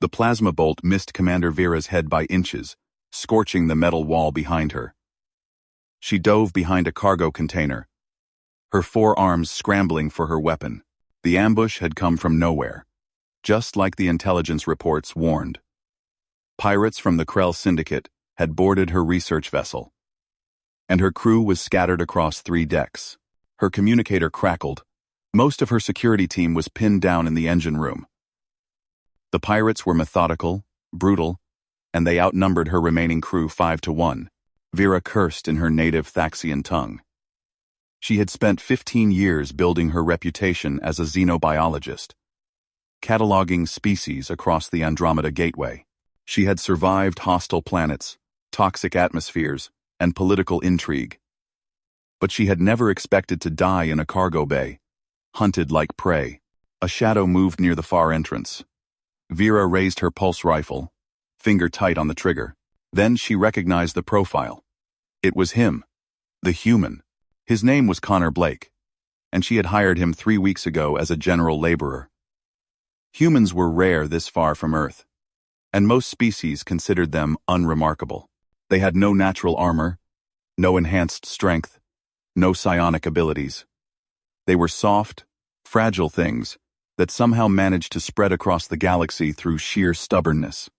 The plasma bolt missed Commander Vera's head by inches, scorching the metal wall behind her. She dove behind a cargo container, her forearms scrambling for her weapon. The ambush had come from nowhere, just like the intelligence reports warned. Pirates from the Krell Syndicate had boarded her research vessel, and her crew was scattered across 3 decks. Her communicator crackled. Most of her security team was pinned down in the engine room. The pirates were methodical, brutal, and they outnumbered her remaining crew 5-1. Vera cursed in her native Thaxian tongue. She had spent 15 years building her reputation as a xenobiologist, cataloging species across the Andromeda Gateway. She had survived hostile planets, toxic atmospheres, and political intrigue. But she had never expected to die in a cargo bay, hunted like prey. A shadow moved near the far entrance. Vera raised her pulse rifle, finger tight on the trigger. Then she recognized the profile. It was him, the human. His name was Connor Blake, and she had hired him 3 weeks ago as a general laborer. Humans were rare this far from Earth, and most species considered them unremarkable. They had no natural armor, no enhanced strength, no psionic abilities. They were soft, fragile things that somehow managed to spread across the galaxy through sheer stubbornness.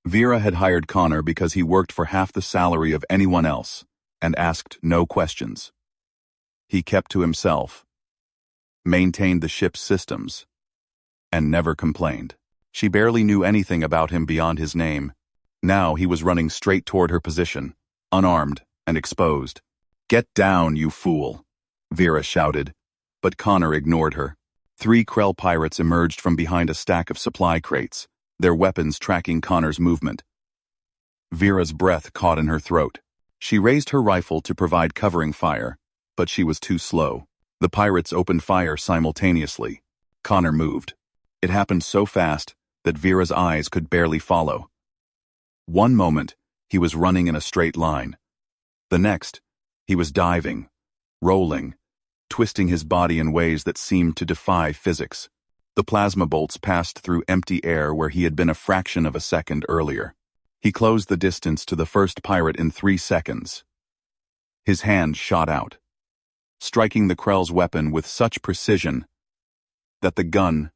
Vera had hired Connor because he worked for half the salary of anyone else and asked no questions. He kept to himself, maintained the ship's systems, and never complained. She barely knew anything about him beyond his name. Now he was running straight toward her position, unarmed and exposed. "Get down, you fool," Vera shouted, but Connor ignored her. 3 Krell pirates emerged from behind a stack of supply crates, their weapons tracking Connor's movement. Vera's breath caught in her throat. She raised her rifle to provide covering fire, but she was too slow. The pirates opened fire simultaneously. Connor moved. It happened so fast that Vera's eyes could barely follow. One moment, he was running in a straight line. The next, he was diving, rolling, twisting his body in ways that seemed to defy physics. The plasma bolts passed through empty air where he had been a fraction of a second earlier. He closed the distance to the first pirate in 3 seconds. His hand shot out, striking the Krell's weapon with such precision that the gun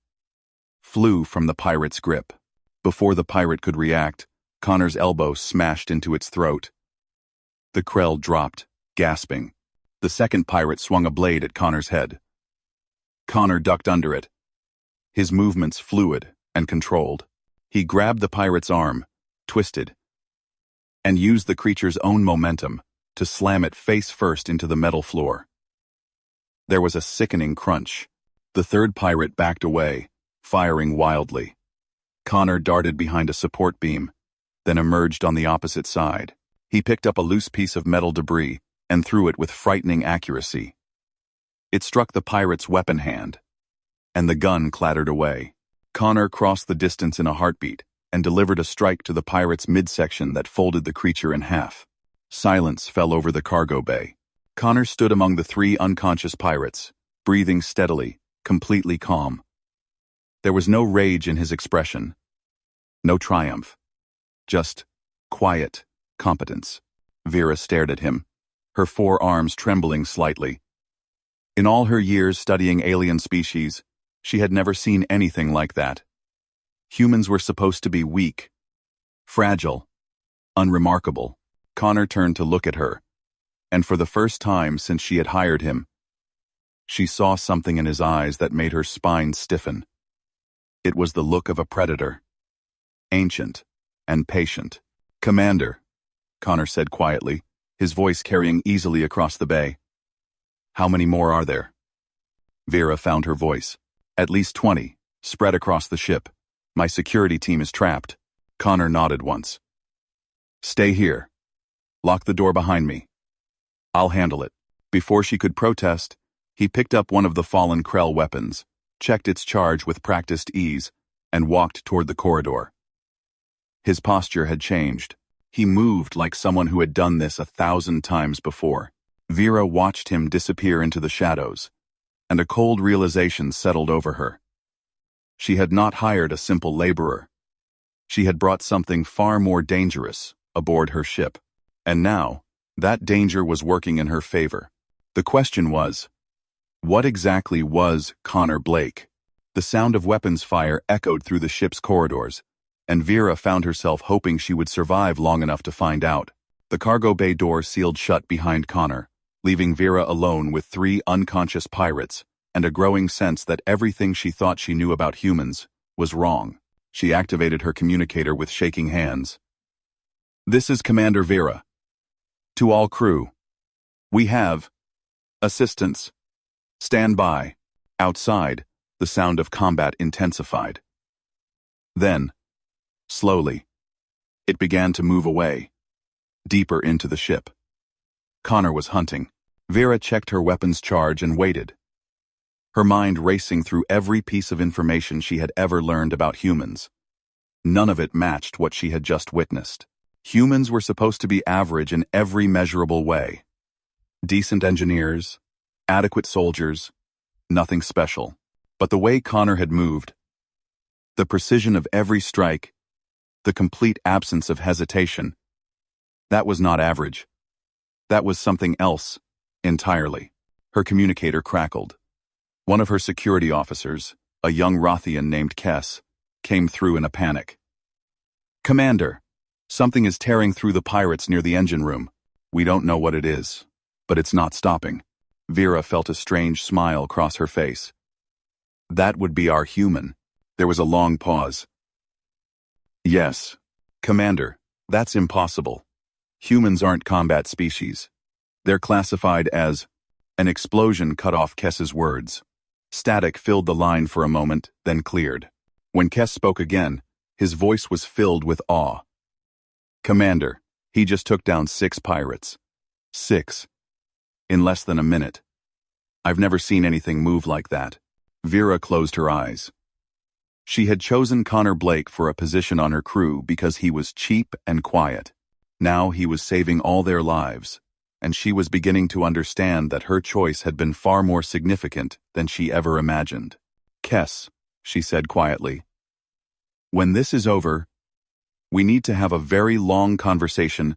flew from the pirate's grip. Before the pirate could react, Connor's elbow smashed into its throat. The Krell dropped, gasping. The second pirate swung a blade at Connor's head. Connor ducked under it, his movements fluid and controlled. He grabbed the pirate's arm, twisted, and used the creature's own momentum to slam it face first into the metal floor. There was a sickening crunch. The third pirate backed away, firing wildly. Connor darted behind a support beam, then emerged on the opposite side. He picked up a loose piece of metal debris and threw it with frightening accuracy. It struck the pirate's weapon hand, and the gun clattered away. Connor crossed the distance in a heartbeat and delivered a strike to the pirate's midsection that folded the creature in half. Silence fell over the cargo bay. Connor stood among the 3 unconscious pirates, breathing steadily, completely calm. There was no rage in his expression, no triumph, just quiet competence. Vera stared at him, her forearms trembling slightly. In all her years studying alien species, she had never seen anything like that. Humans were supposed to be weak, fragile, unremarkable. Connor turned to look at her, and for the first time since she had hired him, she saw something in his eyes that made her spine stiffen. It was the look of a predator, ancient and patient. "Commander," Connor said quietly, his voice carrying easily across the bay. "How many more are there?" Vera found her voice. "At least 20, spread across the ship. My security team is trapped." Connor nodded once. "Stay here. Lock the door behind me. I'll handle it." Before she could protest, he picked up one of the fallen Krell weapons, checked its charge with practiced ease, and walked toward the corridor. His posture had changed. He moved like someone who had done this 1,000 times before. Vera watched him disappear into the shadows, and a cold realization settled over her. She had not hired a simple laborer. She had brought something far more dangerous aboard her ship, and now, that danger was working in her favor. The question was, what exactly was Connor Blake? The sound of weapons fire echoed through the ship's corridors, and Vera found herself hoping she would survive long enough to find out. The cargo bay door sealed shut behind Connor, leaving Vera alone with 3 unconscious pirates and a growing sense that everything she thought she knew about humans was wrong. She activated her communicator with shaking hands. "This is Commander Vera. To all crew. We have assistance. Stand by." Outside, the sound of combat intensified. Then, slowly, it began to move away, deeper into the ship. Connor was hunting. Vera checked her weapons charge and waited, her mind racing through every piece of information she had ever learned about humans. None of it matched what she had just witnessed. Humans were supposed to be average in every measurable way. Decent engineers, adequate soldiers, nothing special. But the way Connor had moved, the precision of every strike, the complete absence of hesitation, that was not average. That was something else, entirely. Her communicator crackled. One of her security officers, a young Rothian named Kess, came through in a panic. "Commander, something is tearing through the pirates near the engine room. We don't know what it is, but it's not stopping." Vera felt a strange smile cross her face. "That would be our human." There was a long pause. "Yes, Commander, that's impossible. Humans aren't combat species. They're classified as..." An explosion cut off Kess's words. Static filled the line for a moment, then cleared. When Kess spoke again, his voice was filled with awe. "Commander, he just took down 6 pirates. 6. In less than a minute. I've never seen anything move like that." Vera closed her eyes. She had chosen Connor Blake for a position on her crew because he was cheap and quiet. Now he was saving all their lives, and she was beginning to understand that her choice had been far more significant than she ever imagined. "Kess," she said quietly, "when this is over, we need to have a very long conversation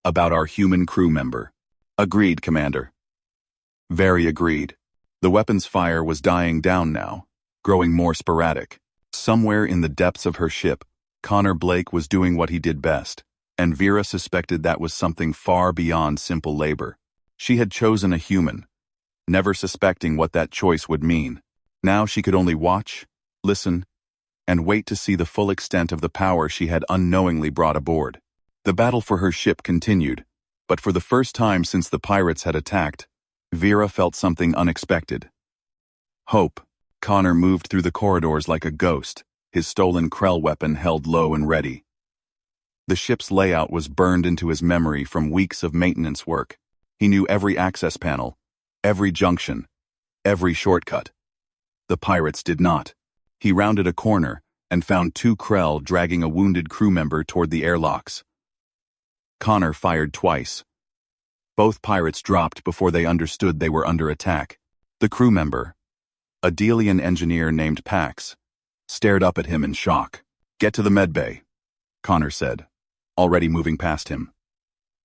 about our human crew member." "Agreed, Commander." Very agreed. The weapons fire was dying down now, growing more sporadic. Somewhere in the depths of her ship, Connor Blake was doing what he did best, and Vera suspected that was something far beyond simple labor. She had chosen a human, never suspecting what that choice would mean. Now she could only watch, listen, and wait to see the full extent of the power she had unknowingly brought aboard. The battle for her ship continued, but for the first time since the pirates had attacked, Vera felt something unexpected. Hope. Connor moved through the corridors like a ghost, his stolen Krell weapon held low and ready. The ship's layout was burned into his memory from weeks of maintenance work. He knew every access panel, every junction, every shortcut. The pirates did not. He rounded a corner and found 2 Krell dragging a wounded crew member toward the airlocks. Connor fired twice. Both pirates dropped before they understood they were under attack. The crew member, a Delian engineer named Pax, stared up at him in shock. "Get to the medbay," Connor said, already moving past him.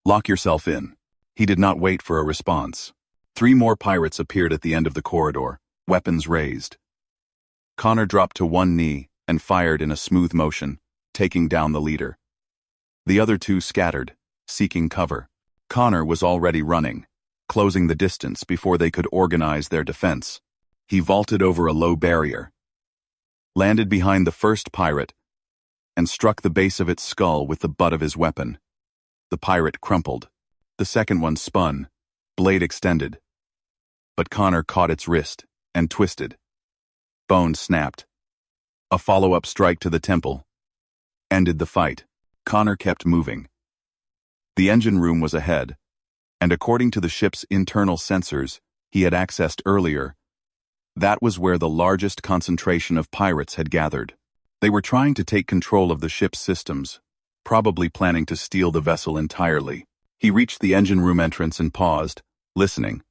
"Lock yourself in." He did not wait for a response. 3 more pirates appeared at the end of the corridor, weapons raised. Connor dropped to one knee and fired in a smooth motion, taking down the leader. The other 2 scattered, seeking cover. Connor was already running, closing the distance before they could organize their defense. He vaulted over a low barrier, landed behind the first pirate, and struck the base of its skull with the butt of his weapon. The pirate crumpled. The second one spun, blade extended. But Connor caught its wrist and twisted. Bone snapped. A follow-up strike to the temple ended the fight. Connor kept moving. The engine room was ahead, and according to the ship's internal sensors he had accessed earlier, that was where the largest concentration of pirates had gathered. They were trying to take control of the ship's systems, probably planning to steal the vessel entirely. He reached the engine room entrance and paused, listening.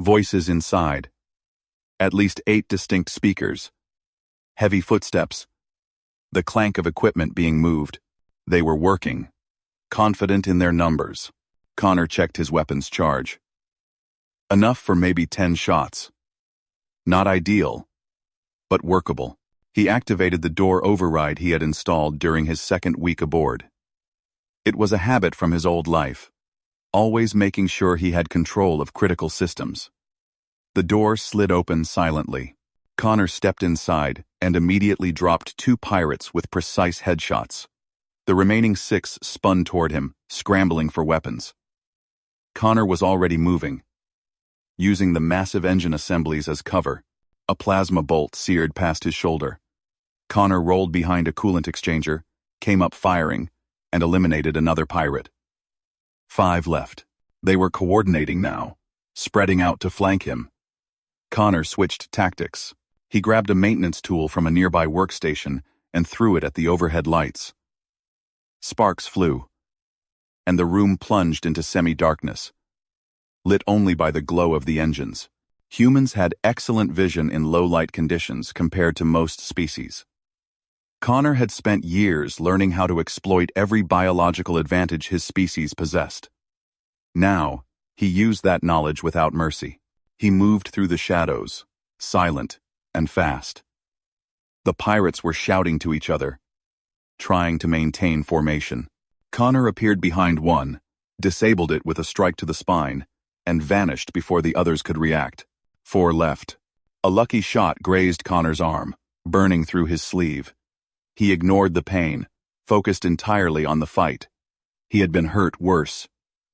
Voices inside. At least 8 distinct speakers. Heavy footsteps. the clank of equipment being moved. They were working. Confident in their numbers, Connor checked his weapon's charge. Enough for maybe 10 shots. Not ideal, but workable. He activated the door override he had installed during his second week aboard. It was a habit from his old life, always making sure he had control of critical systems. The door slid open silently. Connor stepped inside and immediately dropped 2 pirates with precise headshots. The remaining 6 spun toward him, scrambling for weapons. Connor was already moving. Using the massive engine assemblies as cover, a plasma bolt seared past his shoulder. Connor rolled behind a coolant exchanger, came up firing, and eliminated another pirate. 5 left. They were coordinating now, spreading out to flank him. Connor switched tactics. He grabbed a maintenance tool from a nearby workstation and threw it at the overhead lights. Sparks flew, and the room plunged into semi-darkness, lit only by the glow of the engines. Humans had excellent vision in low-light conditions compared to most species. Connor had spent years learning how to exploit every biological advantage his species possessed. Now, he used that knowledge without mercy. He moved through the shadows, silent and fast. The pirates were shouting to each other, trying to maintain formation. Connor appeared behind one, disabled it with a strike to the spine, and vanished before the others could react. 4 left. A lucky shot grazed Connor's arm, burning through his sleeve. He ignored the pain, focused entirely on the fight. He had been hurt worse,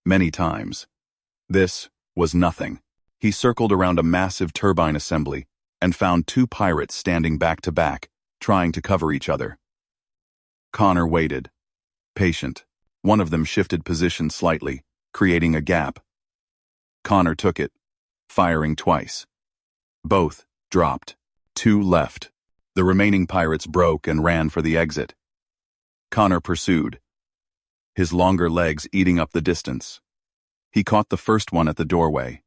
many times. This was nothing. He circled around a massive turbine assembly and found 2 pirates standing back to back, trying to cover each other. Connor waited, patient. One of them shifted position slightly, creating a gap. Connor took it, firing twice. Both dropped. 2 left. The remaining pirates broke and ran for the exit. Connor pursued, his longer legs eating up the distance. He caught the first one at the doorway,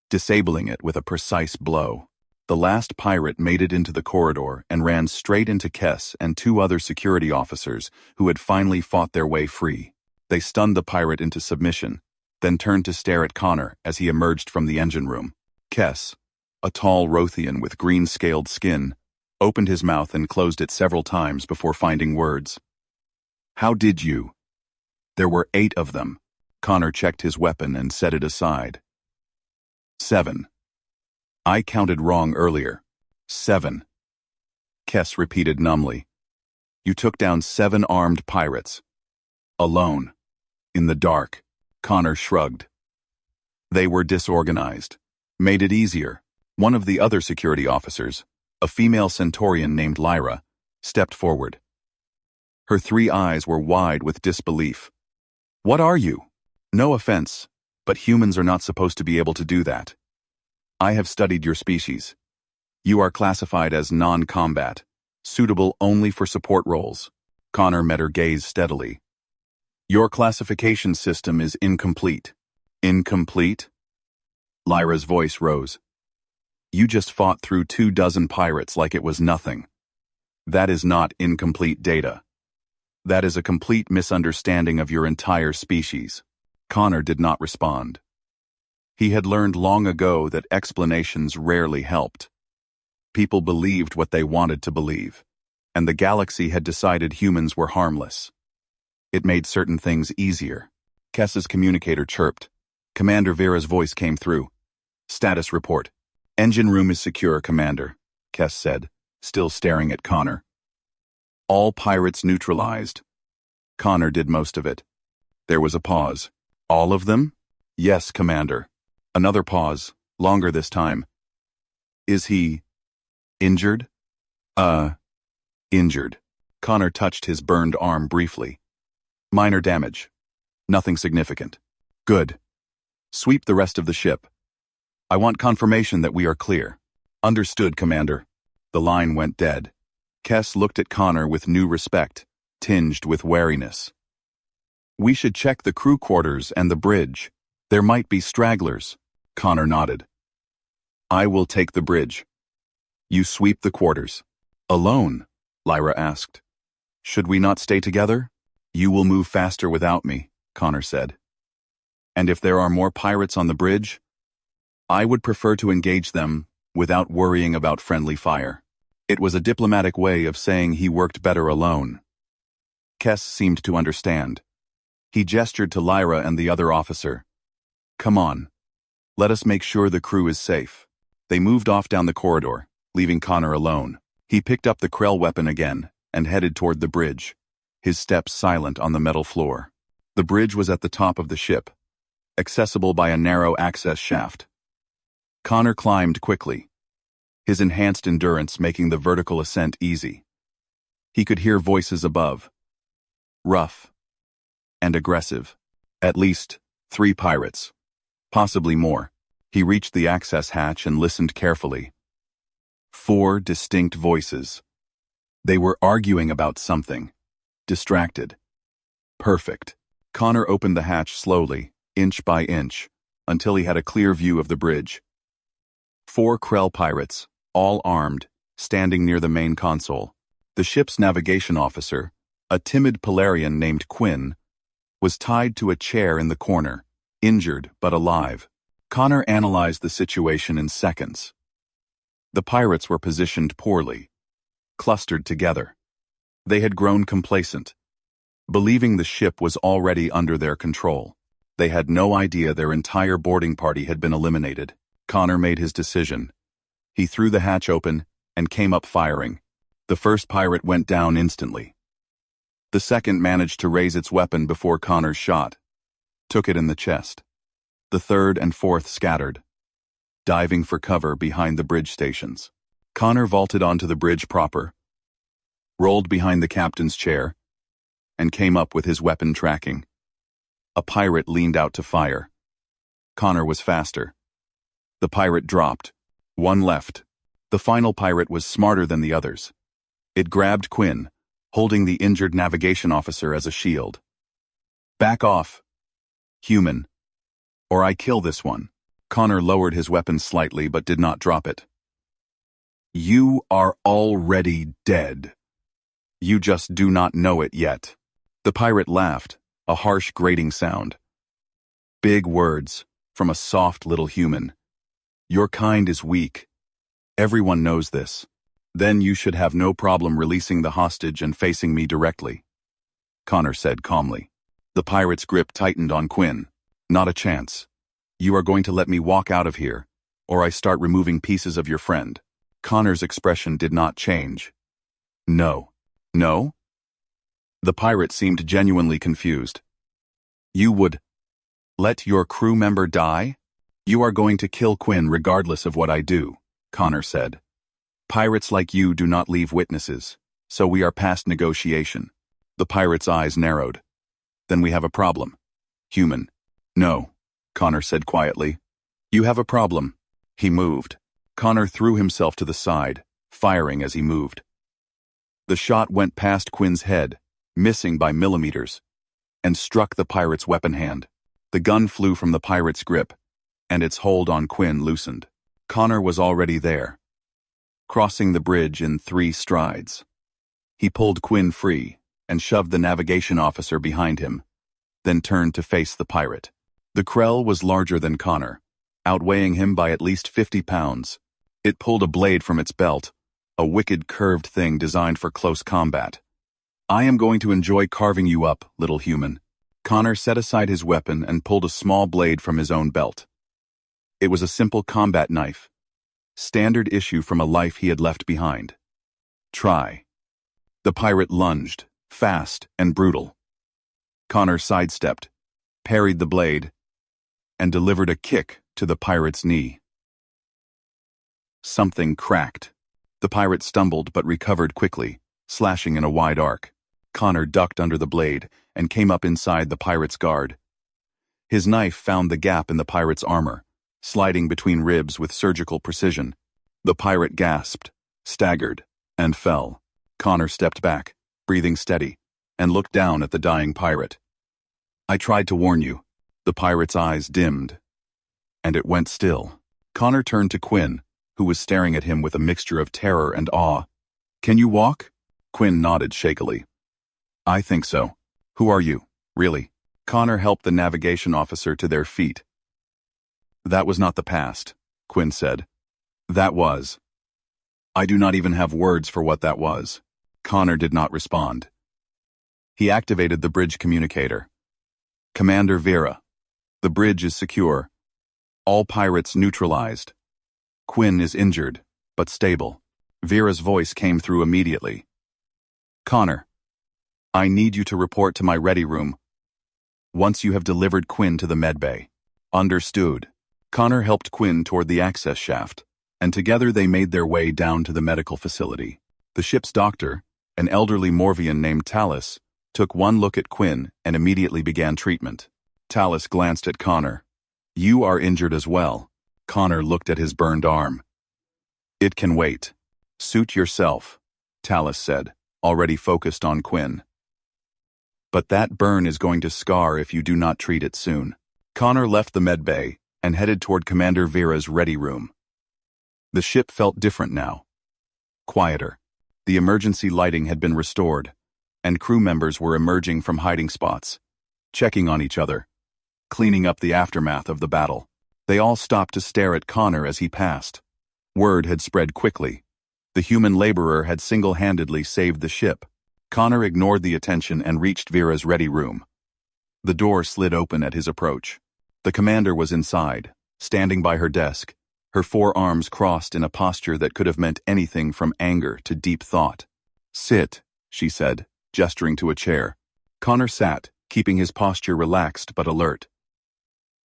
disabling it with a precise blow. The last pirate made it into the corridor and ran straight into Kess and 2 other security officers who had finally fought their way free. They stunned the pirate into submission, then turned to stare at Connor as he emerged from the engine room. Kess, a tall Rothian with green-scaled skin, opened his mouth and closed it several times before finding words. How did you? There were 8 of them. Connor checked his weapon and set it aside. 7. I counted wrong earlier. 7. Kess repeated numbly. You took down 7 armed pirates. Alone. In the dark. Connor shrugged. They were disorganized. Made it easier. One of the other security officers, a female Centaurian named Lyra, stepped forward. Her 3 eyes were wide with disbelief. What are you? No offense, but humans are not supposed to be able to do that. I have studied your species. You are classified as non-combat, suitable only for support roles. Connor met her gaze steadily. Your classification system is incomplete. Incomplete? Lyra's voice rose. You just fought through 24 pirates like it was nothing. That is not incomplete data. That is a complete misunderstanding of your entire species. Connor did not respond. He had learned long ago that explanations rarely helped. People believed what they wanted to believe, and the galaxy had decided humans were harmless. It made certain things easier. Kess's communicator chirped. Commander Vera's voice came through. Status report. Engine room is secure, Commander, Kess said, still staring at Connor. All pirates neutralized. Connor did most of it. There was a pause. All of them? Yes, Commander. Another pause, longer this time. Is he injured? Injured. Connor touched his burned arm briefly. Minor damage. Nothing significant. Good. Sweep the rest of the ship. I want confirmation that we are clear. Understood, Commander. The line went dead. Kess looked at Connor with new respect, tinged with wariness. We should check the crew quarters and the bridge. There might be stragglers. Connor nodded. I will take the bridge. You sweep the quarters. Alone? Lyra asked. Should we not stay together? You will move faster without me, Connor said. And if there are more pirates on the bridge, I would prefer to engage them without worrying about friendly fire. It was a diplomatic way of saying he worked better alone. Kess seemed to understand. He gestured to Lyra and the other officer. Come on. Let us make sure the crew is safe. They moved off down the corridor, leaving Connor alone. He picked up the Krell weapon again and headed toward the bridge, his steps silent on the metal floor. The bridge was at the top of the ship, accessible by a narrow access shaft. Connor climbed quickly, his enhanced endurance making the vertical ascent easy. He could hear voices above, rough and aggressive. At least 3 pirates, possibly more. He reached the access hatch and listened carefully. 4 distinct voices. They were arguing about something. Distracted. Perfect. Connor opened the hatch slowly, inch by inch, until he had a clear view of the bridge. 4 Krell pirates, all armed, standing near the main console. The ship's navigation officer, a timid Polarian named Quinn, was tied to a chair in the corner, injured but alive. Connor analyzed the situation in seconds. The pirates were positioned poorly, clustered together. They had grown complacent, believing the ship was already under their control. They had no idea their entire boarding party had been eliminated. Connor made his decision. He threw the hatch open and came up firing. The first pirate went down instantly. The second managed to raise its weapon before Connor's shot, took it in the chest. The third and fourth scattered, diving for cover behind the bridge stations. Connor vaulted onto the bridge proper, rolled behind the captain's chair, and came up with his weapon tracking. A pirate leaned out to fire. Connor was faster. The pirate dropped. 1 left. The final pirate was smarter than the others. It grabbed Quinn, holding the injured navigation officer as a shield. Back off, human, or I kill this one. Connor lowered his weapon slightly but did not drop it. You are already dead. You just do not know it yet. The pirate laughed, a harsh grating sound. Big words from a soft little human. Your kind is weak. Everyone knows this. Then you should have no problem releasing the hostage and facing me directly, Connor said calmly. The pirate's grip tightened on Quinn. Not a chance. You are going to let me walk out of here, or I start removing pieces of your friend. Connor's expression did not change. No. No? The pirate seemed genuinely confused. You would let your crew member die? You are going to kill Quinn regardless of what I do, Connor said. Pirates like you do not leave witnesses, so we are past negotiation. The pirate's eyes narrowed. Then we have a problem. Human. No, Connor said quietly. You have a problem. He moved. Connor threw himself to the side, firing as he moved. The shot went past Quinn's head, missing by millimeters, and struck the pirate's weapon hand. The gun flew from the pirate's grip, and its hold on Quinn loosened. Connor was already there, crossing the bridge in 3 strides. He pulled Quinn free and shoved the navigation officer behind him, then turned to face the pirate. The Krell was larger than Connor, outweighing him by at least 50 pounds. It pulled a blade from its belt, a wicked curved thing designed for close combat. I am going to enjoy carving you up, little human. Connor set aside his weapon and pulled a small blade from his own belt. It was a simple combat knife, standard issue from a life he had left behind. Try. The pirate lunged, fast and brutal. Connor sidestepped, parried the blade, and delivered a kick to the pirate's knee. Something cracked. The pirate stumbled but recovered quickly, slashing in a wide arc. Connor ducked under the blade and came up inside the pirate's guard. His knife found the gap in the pirate's armor, sliding between ribs with surgical precision. The pirate gasped, staggered, and fell. Connor stepped back, breathing steady, and looked down at the dying pirate. I tried to warn you. The pirate's eyes dimmed, and it went still. Connor turned to Quinn, who was staring at him with a mixture of terror and awe. Can you walk? Quinn nodded shakily. I think so. Who are you, really? Connor helped the navigation officer to their feet. That was not the past, Quinn said. That was. I do not even have words for what that was. Connor did not respond. He activated the bridge communicator. Commander Vera. The bridge is secure. All pirates neutralized. Quinn is injured, but stable. Vera's voice came through immediately. Connor. I need you to report to my ready room once you have delivered Quinn to the medbay. Understood. Connor helped Quinn toward the access shaft, and together they made their way down to the medical facility. The ship's doctor, an elderly Morvian named Talus, took one look at Quinn and immediately began treatment. Talus glanced at Connor. You are injured as well. Connor looked at his burned arm. It can wait. Suit yourself, Talus said, already focused on Quinn. But that burn is going to scar if you do not treat it soon. Connor left the medbay and headed toward Commander Vera's ready room. The ship felt different now. Quieter. The emergency lighting had been restored, and crew members were emerging from hiding spots, checking on each other, cleaning up the aftermath of the battle. They all stopped to stare at Connor as he passed. Word had spread quickly. The human laborer had single-handedly saved the ship. Connor ignored the attention and reached Vera's ready room. The door slid open at his approach. The commander was inside, standing by her desk, her forearms crossed in a posture that could have meant anything from anger to deep thought. Sit, she said, gesturing to a chair. Connor sat, keeping his posture relaxed but alert.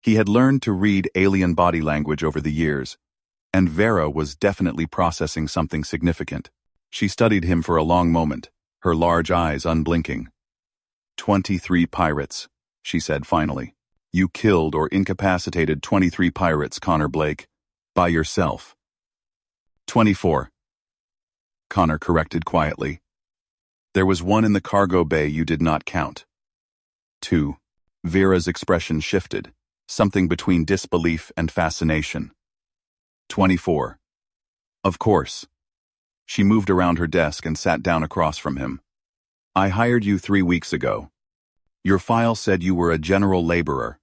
He had learned to read alien body language over the years, and Vera was definitely processing something significant. She studied him for a long moment, her large eyes unblinking. 23 pirates, she said finally. You killed or incapacitated 23 pirates, Connor Blake, by yourself. 24. Connor corrected quietly. There was one in the cargo bay you did not count. 2. Vera's expression shifted, something between disbelief and fascination. 24. Of course. She moved around her desk and sat down across from him. I hired you 3 weeks ago. Your file said you were a general laborer,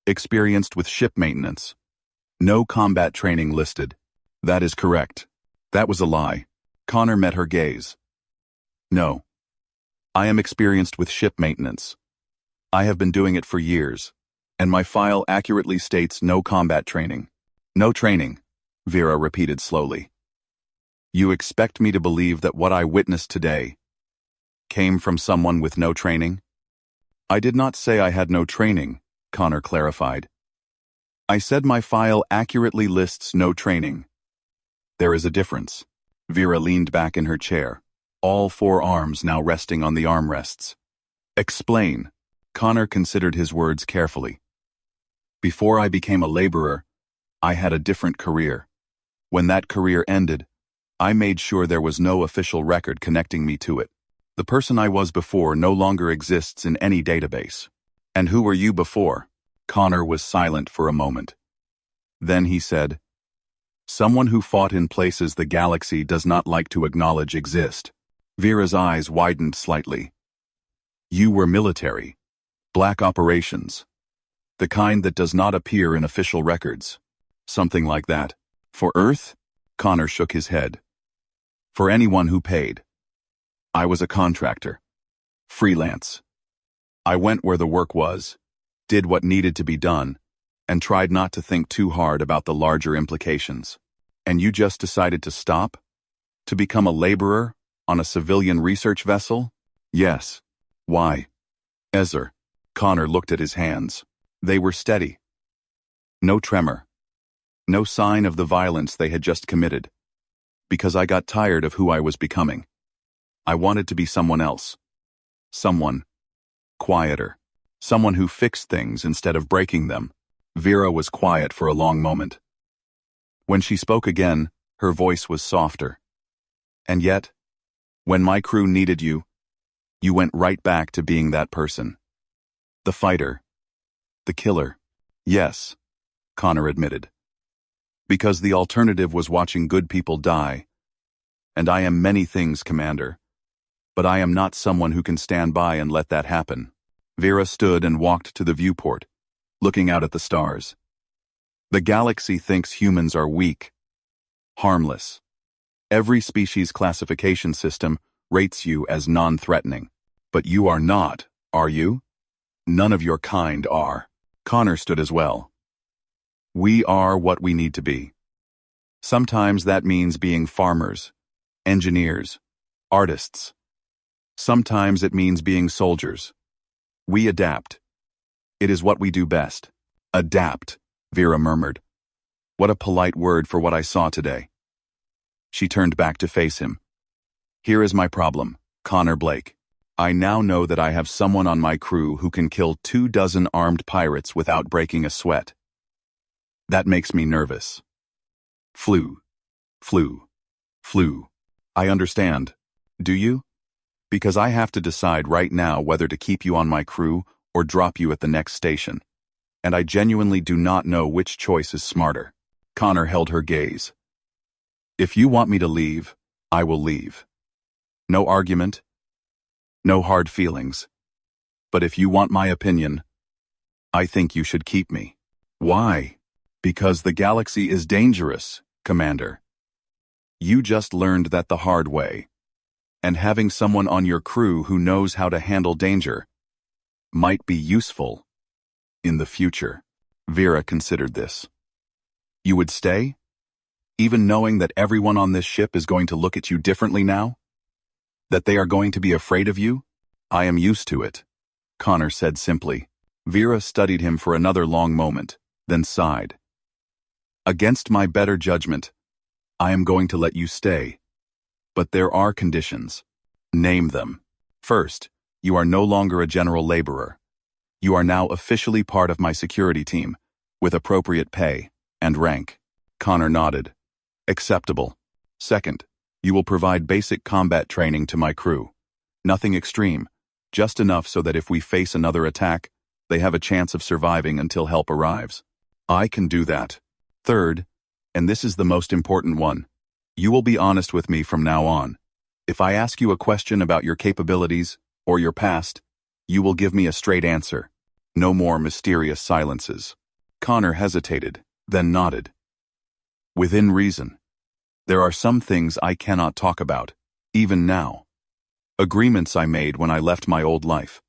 experienced with ship maintenance. No combat training listed. That is correct. That was a lie. Connor met her gaze. No. I am experienced with ship maintenance. I have been doing it for years, and my file accurately states no combat training. No training, Vera repeated slowly. You expect me to believe that what I witnessed today came from someone with no training? I did not say I had no training, Connor clarified. I said my file accurately lists no training. There is a difference. Vera leaned back in her chair, all 4 arms now resting on the armrests. Explain. Connor considered his words carefully. Before I became a laborer, I had a different career. When that career ended, I made sure there was no official record connecting me to it. The person I was before no longer exists in any database. And who were you before? Connor was silent for a moment. Then he said, someone who fought in places the galaxy does not like to acknowledge exist. Vera's eyes widened slightly. You were military. Black operations. The kind that does not appear in official records. Something like that. For Earth? Connor shook his head. For anyone who paid. I was a contractor. Freelance. I went where the work was, did what needed to be done, and tried not to think too hard about the larger implications. And you just decided to stop? To become a laborer on a civilian research vessel? Yes. Why? Ezer. Connor looked at his hands. They were steady. No tremor. No sign of the violence they had just committed. Because I got tired of who I was becoming. I wanted to be someone else. Someone quieter. Someone who fixed things instead of breaking them. Vera was quiet for a long moment. When she spoke again, her voice was softer. And yet, when my crew needed you, you went right back to being that person. The fighter. The killer. Yes, Connor admitted. Because the alternative was watching good people die. And I am many things, Commander. But I am not someone who can stand by and let that happen. Vera stood and walked to the viewport, looking out at the stars. The galaxy thinks humans are weak, harmless. Every species classification system rates you as non-threatening. But you are not, are you? None of your kind are. Connor stood as well. We are what we need to be. Sometimes that means being farmers, engineers, artists. Sometimes it means being soldiers. We adapt. It is what we do best. Adapt, Vera murmured. What a polite word for what I saw today. She turned back to face him. Here is my problem, Connor Blake. I now know that I have someone on my crew who can kill 24 armed pirates without breaking a sweat. That makes me nervous. Flew. I understand. Do you? Because I have to decide right now whether to keep you on my crew or drop you at the next station. And I genuinely do not know which choice is smarter. Connor held her gaze. If you want me to leave, I will leave. No argument. No hard feelings. But if you want my opinion, I think you should keep me. Why? Because the galaxy is dangerous, Commander. You just learned that the hard way. And having someone on your crew who knows how to handle danger might be useful in the future. Vera considered this. You would stay? Even knowing that everyone on this ship is going to look at you differently now? That they are going to be afraid of you? I am used to it, Connor said simply. Vera studied him for another long moment, then sighed. Against my better judgment, I am going to let you stay. But there are conditions. Name them. First, you are no longer a general laborer. You are now officially part of my security team, with appropriate pay and rank. Connor nodded. Acceptable. Second, you will provide basic combat training to my crew. Nothing extreme, just enough so that if we face another attack, they have a chance of surviving until help arrives. I can do that. Third, and this is the most important one, you will be honest with me from now on. If I ask you a question about your capabilities or your past, you will give me a straight answer. No more mysterious silences. Connor hesitated, then nodded. Within reason. There are some things I cannot talk about, even now. Agreements I made when I left my old life.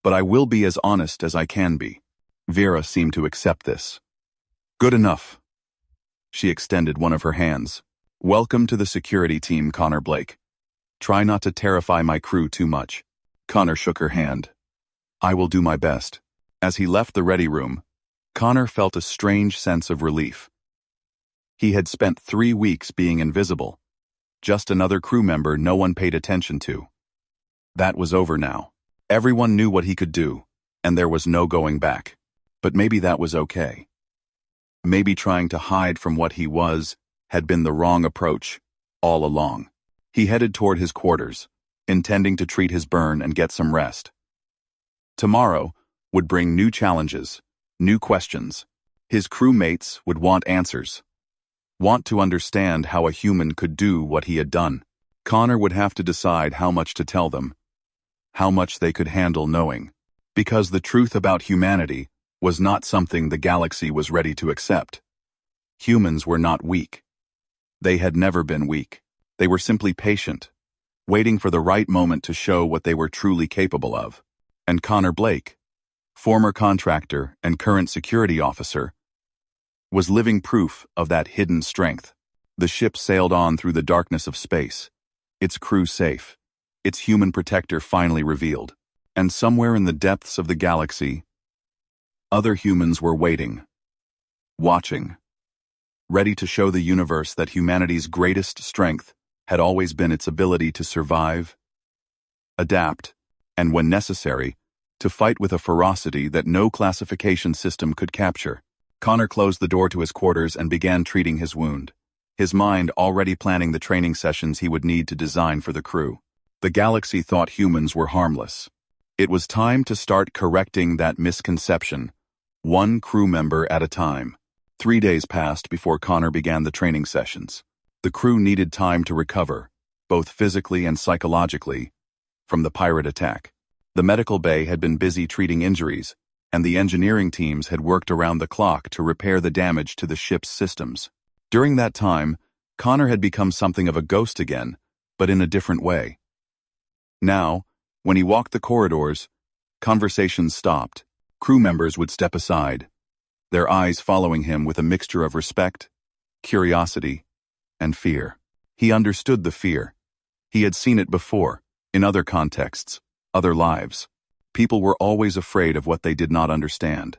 But I will be as honest as I can be. Vera seemed to accept this. Good enough. She extended one of her hands. Welcome to the security team, Connor Blake. Try not to terrify my crew too much. Connor shook her hand. I will do my best. As he left the ready room, Connor felt a strange sense of relief. He had spent 3 weeks being invisible. Just another crew member no one paid attention to. That was over now. Everyone knew what he could do, and there was no going back. But maybe that was okay. Maybe trying to hide from what he was had been the wrong approach all along. He headed toward his quarters, intending to treat his burn and get some rest. Tomorrow would bring new challenges, new questions. His crewmates would want answers. Want to understand how a human could do what he had done. Connor would have to decide how much to tell them, how much they could handle knowing. Because the truth about humanity was not something the galaxy was ready to accept. Humans were not weak. They had never been weak. They were simply patient, waiting for the right moment to show what they were truly capable of. And Connor Blake, former contractor and current security officer, was living proof of that hidden strength. The ship sailed on through the darkness of space, its crew safe, its human protector finally revealed. And somewhere in the depths of the galaxy, other humans were waiting, watching, ready to show the universe that humanity's greatest strength had always been its ability to survive, adapt, and when necessary, to fight with a ferocity that no classification system could capture. Connor closed the door to his quarters and began treating his wound, his mind already planning the training sessions he would need to design for the crew. The galaxy thought humans were harmless. It was time to start correcting that misconception, one crew member at a time. 3 days passed before Connor began the training sessions. The crew needed time to recover, both physically and psychologically, from the pirate attack. The medical bay had been busy treating injuries, and the engineering teams had worked around the clock to repair the damage to the ship's systems. During that time, Connor had become something of a ghost again, but in a different way. Now, when he walked the corridors, conversations stopped. Crew members would step aside, their eyes following him with a mixture of respect, curiosity, and fear. He understood the fear. He had seen it before, in other contexts, other lives. People were always afraid of what they did not understand.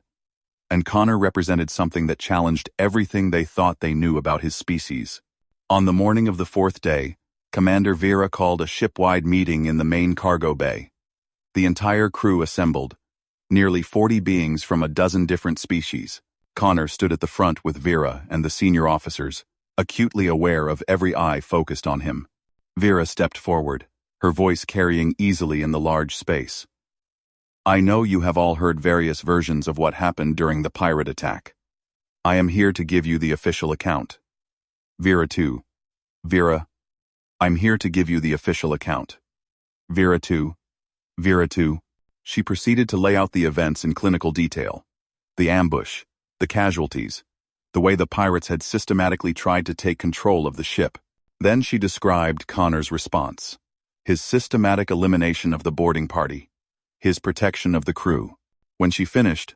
And Connor represented something that challenged everything they thought they knew about his species. On the morning of the fourth day, Commander Vera called a ship-wide meeting in the main cargo bay. The entire crew assembled, nearly 40 beings from a dozen different species. Connor stood at the front with Vera and the senior officers, acutely aware of every eye focused on him. Vera stepped forward, her voice carrying easily in the large space. I know you have all heard various versions of what happened during the pirate attack. I am here to give you the official account. Vera 2. Vera, I'm here to give you the official account. Vera 2. Vera 2. She proceeded to lay out the events in clinical detail. The ambush, the casualties, the way the pirates had systematically tried to take control of the ship. Then she described Connor's response. His systematic elimination of the boarding party. His protection of the crew. When she finished,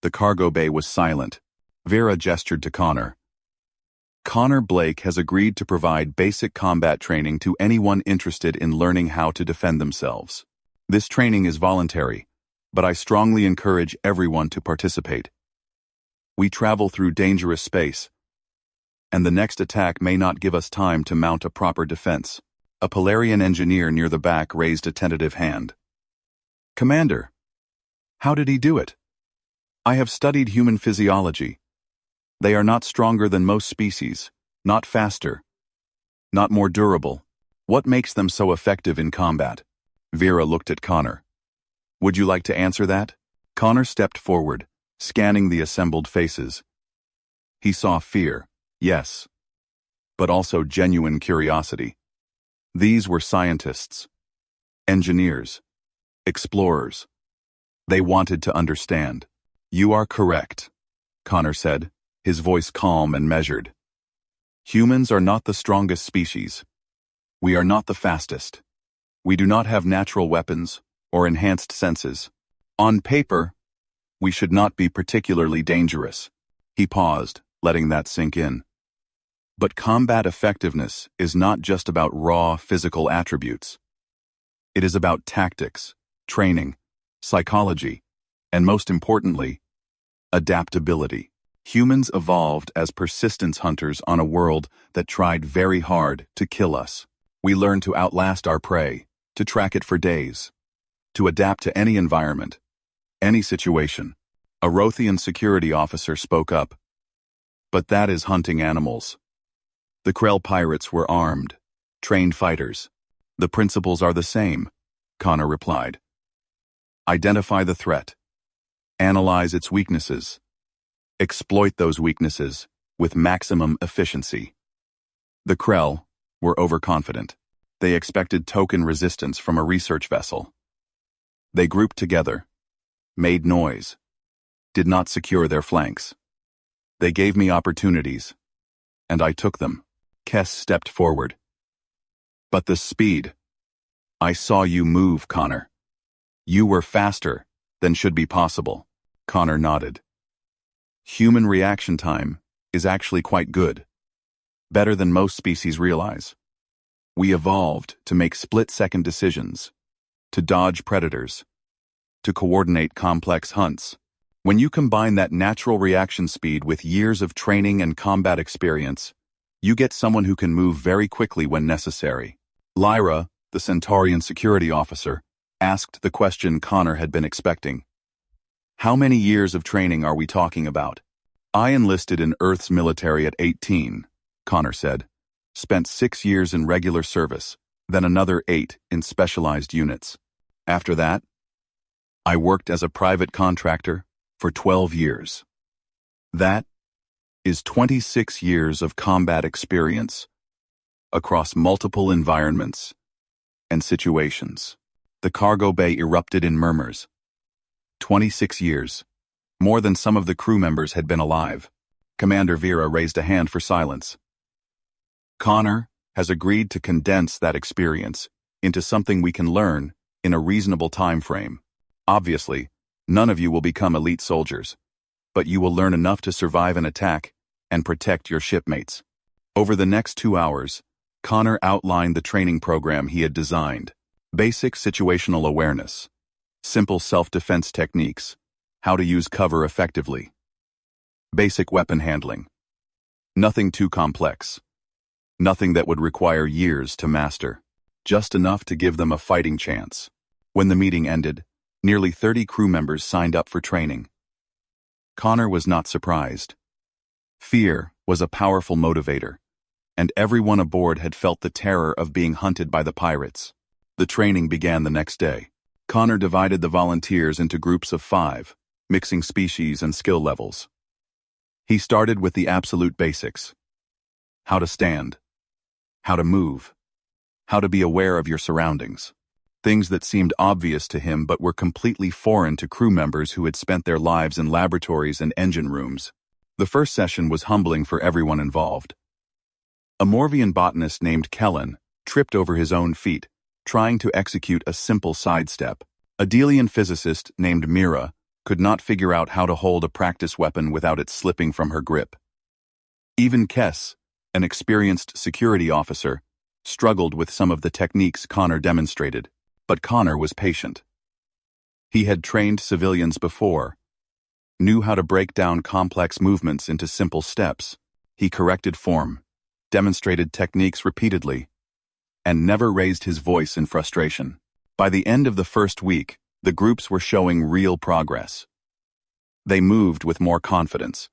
the cargo bay was silent. Vera gestured to Connor. Connor Blake has agreed to provide basic combat training to anyone interested in learning how to defend themselves. This training is voluntary, but I strongly encourage everyone to participate. We travel through dangerous space, and the next attack may not give us time to mount a proper defense. A Polarian engineer near the back raised a tentative hand. Commander, how did he do it? I have studied human physiology. They are not stronger than most species, not faster, not more durable. What makes them so effective in combat? Vera looked at Connor. Would you like to answer that? Connor stepped forward, scanning the assembled faces. He saw fear, yes, but also genuine curiosity. These were scientists, engineers, explorers. They wanted to understand. You are correct, Connor said, his voice calm and measured. Humans are not the strongest species. We are not the fastest. We do not have natural weapons or enhanced senses. On paper, we should not be particularly dangerous. He paused, letting that sink in. But combat effectiveness is not just about raw physical attributes. It is about tactics, training, psychology, and most importantly, adaptability. Humans evolved as persistence hunters on a world that tried very hard to kill us. We learned to outlast our prey, to track it for days, to adapt to any environment, any situation. A Rothian security officer spoke up. But that is hunting animals. The Krell pirates were armed, trained fighters. The principles are the same, Connor replied. Identify the threat. Analyze its weaknesses. Exploit those weaknesses with maximum efficiency. The Krell were overconfident. They expected token resistance from a research vessel. They grouped together, made noise, did not secure their flanks. They gave me opportunities, and I took them. Kess stepped forward. But the speed. I saw you move, Connor. You were faster than should be possible. Connor nodded. Human reaction time is actually quite good. Better than most species realize. We evolved to make split-second decisions, to dodge predators, to coordinate complex hunts. When you combine that natural reaction speed with years of training and combat experience, you get someone who can move very quickly when necessary. Lyra, the Centaurian security officer, asked the question Connor had been expecting. How many years of training are we talking about? I enlisted in Earth's military at 18, Connor said. Spent 6 years in regular service, then another 8 in specialized units. After that, I worked as a private contractor for 12 years. That is 26 years of combat experience across multiple environments and situations. The cargo bay erupted in murmurs. 26 years. More than some of the crew members had been alive. Commander Vera raised a hand for silence. Connor has agreed to condense that experience into something we can learn in a reasonable time frame. Obviously, none of you will become elite soldiers, but you will learn enough to survive an attack and protect your shipmates. Over the next 2 hours, Connor outlined the training program he had designed. Basic situational awareness, simple self-defense techniques, how to use cover effectively, basic weapon handling. Nothing too complex. Nothing that would require years to master. Just enough to give them a fighting chance. When the meeting ended, nearly 30 crew members signed up for training. Connor was not surprised. Fear was a powerful motivator, and everyone aboard had felt the terror of being hunted by the pirates. The training began the next day. Connor divided the volunteers into groups of 5, mixing species and skill levels. He started with the absolute basics. How to stand. How to move. How to be aware of your surroundings. Things that seemed obvious to him but were completely foreign to crew members who had spent their lives in laboratories and engine rooms. The first session was humbling for everyone involved. A Morvian botanist named Kellen tripped over his own feet, trying to execute a simple sidestep. A Delian physicist named Mira could not figure out how to hold a practice weapon without it slipping from her grip. Even Kess, an experienced security officer, struggled with some of the techniques Connor demonstrated, but Connor was patient. He had trained civilians before, knew how to break down complex movements into simple steps. He corrected form, demonstrated techniques repeatedly, and never raised his voice in frustration. By the end of the first week, the groups were showing real progress. They moved with more confidence,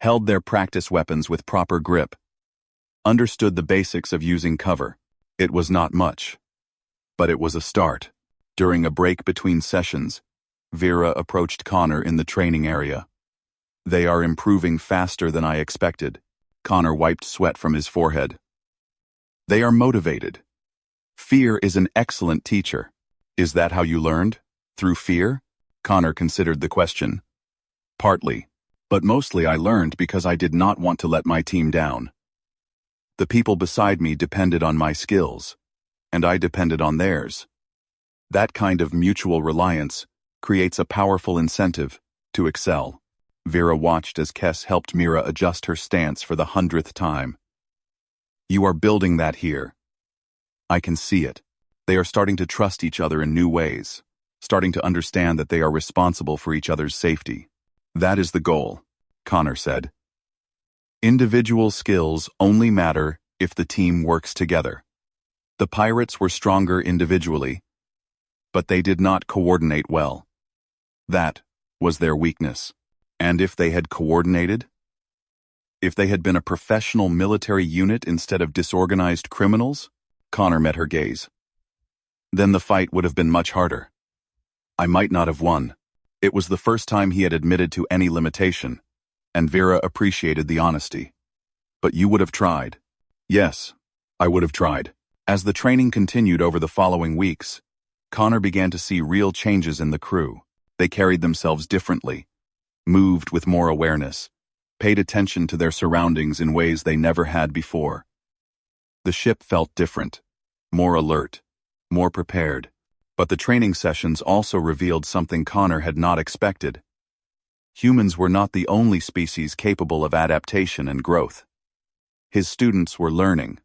held their practice weapons with proper grip, understood the basics of using cover. It was not much, but it was a start. During a break between sessions, Vera approached Connor in the training area. They are improving faster than I expected. Connor wiped sweat from his forehead. They are motivated. Fear is an excellent teacher. Is that how you learned? Through fear? Connor considered the question. Partly, but mostly I learned because I did not want to let my team down. The people beside me depended on my skills, and I depended on theirs. That kind of mutual reliance creates a powerful incentive to excel. Vera watched as Kess helped Mira adjust her stance for the 100th time. You are building that here. I can see it. They are starting to trust each other in new ways, starting to understand that they are responsible for each other's safety. That is the goal, Connor said. Individual skills only matter if the team works together. The pirates were stronger individually, but they did not coordinate well. That was their weakness. And if they had coordinated? If they had been a professional military unit instead of disorganized criminals? Connor met her gaze. Then the fight would have been much harder. I might not have won. It was the first time he had admitted to any limitation, and Vera appreciated the honesty. But you would have tried. Yes, I would have tried. As the training continued over the following weeks, Connor began to see real changes in the crew. They carried themselves differently, moved with more awareness, paid attention to their surroundings in ways they never had before. The ship felt different, more alert, more prepared. But the training sessions also revealed something Connor had not expected. Humans were not the only species capable of adaptation and growth. His students were learning,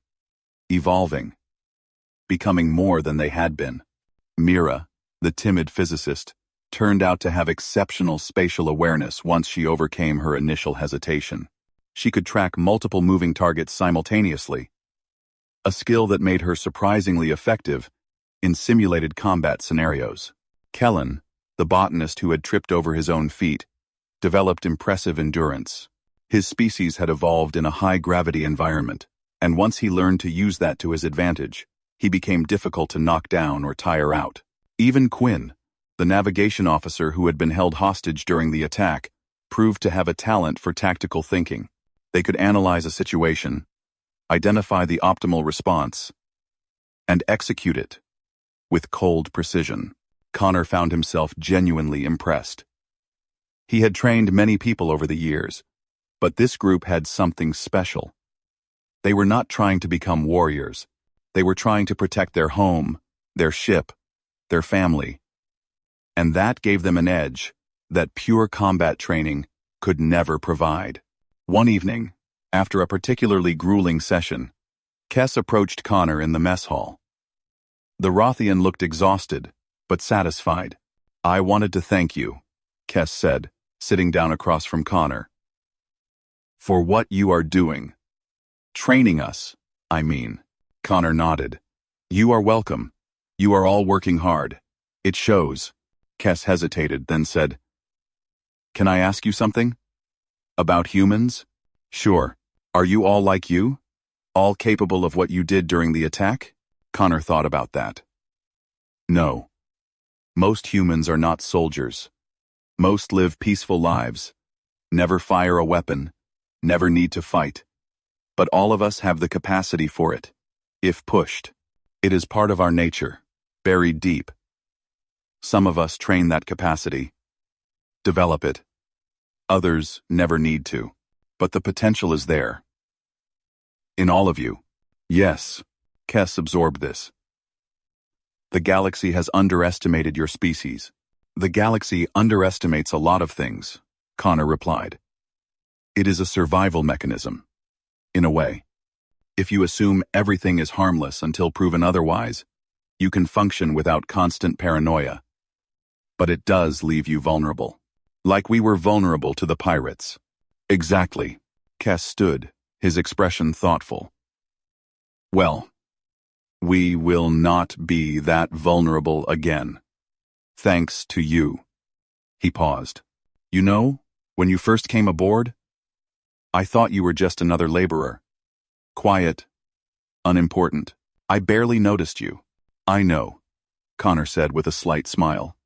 evolving, becoming more than they had been. Mira, the timid physicist, turned out to have exceptional spatial awareness once she overcame her initial hesitation. She could track multiple moving targets simultaneously, a skill that made her surprisingly effective in simulated combat scenarios. Kellen, the botanist who had tripped over his own feet, developed impressive endurance. His species had evolved in a high-gravity environment, and once he learned to use that to his advantage, he became difficult to knock down or tire out. Even Quinn, the navigation officer who had been held hostage during the attack, proved to have a talent for tactical thinking. They could analyze a situation, identify the optimal response, and execute it with cold precision. Connor found himself genuinely impressed. He had trained many people over the years, but this group had something special. They were not trying to become warriors. They were trying to protect their home, their ship, their family. And that gave them an edge that pure combat training could never provide. One evening, after a particularly grueling session, Kes approached Connor in the mess hall. The Rothian looked exhausted, but satisfied. "I wanted to thank you," Kes said, sitting down across from Connor, "for what you are doing. Training us, I mean." Connor nodded. "You are welcome. You are all working hard. It shows." Kes hesitated, then said, "Can I ask you something? About humans?" "Sure. Are you all like you? All capable of what you did during the attack?" Connor thought about that. "No. Most humans are not soldiers. Most live peaceful lives, never fire a weapon, never need to fight. But all of us have the capacity for it, if pushed. It is part of our nature, buried deep. Some of us train that capacity, develop it. Others never need to. But the potential is there. In all of you." "Yes," Kes absorbed this. "The galaxy has underestimated your species." "The galaxy underestimates a lot of things," Connor replied. "It is a survival mechanism, in a way. If you assume everything is harmless until proven otherwise, you can function without constant paranoia. But it does leave you vulnerable. Like we were vulnerable to the pirates." "Exactly." Kes stood, his expression thoughtful. "Well, we will not be that vulnerable again. Thanks to you." He paused. "You know, when you first came aboard, I thought you were just another laborer. Quiet, unimportant. I barely noticed you." "I know," Connor said with a slight smile.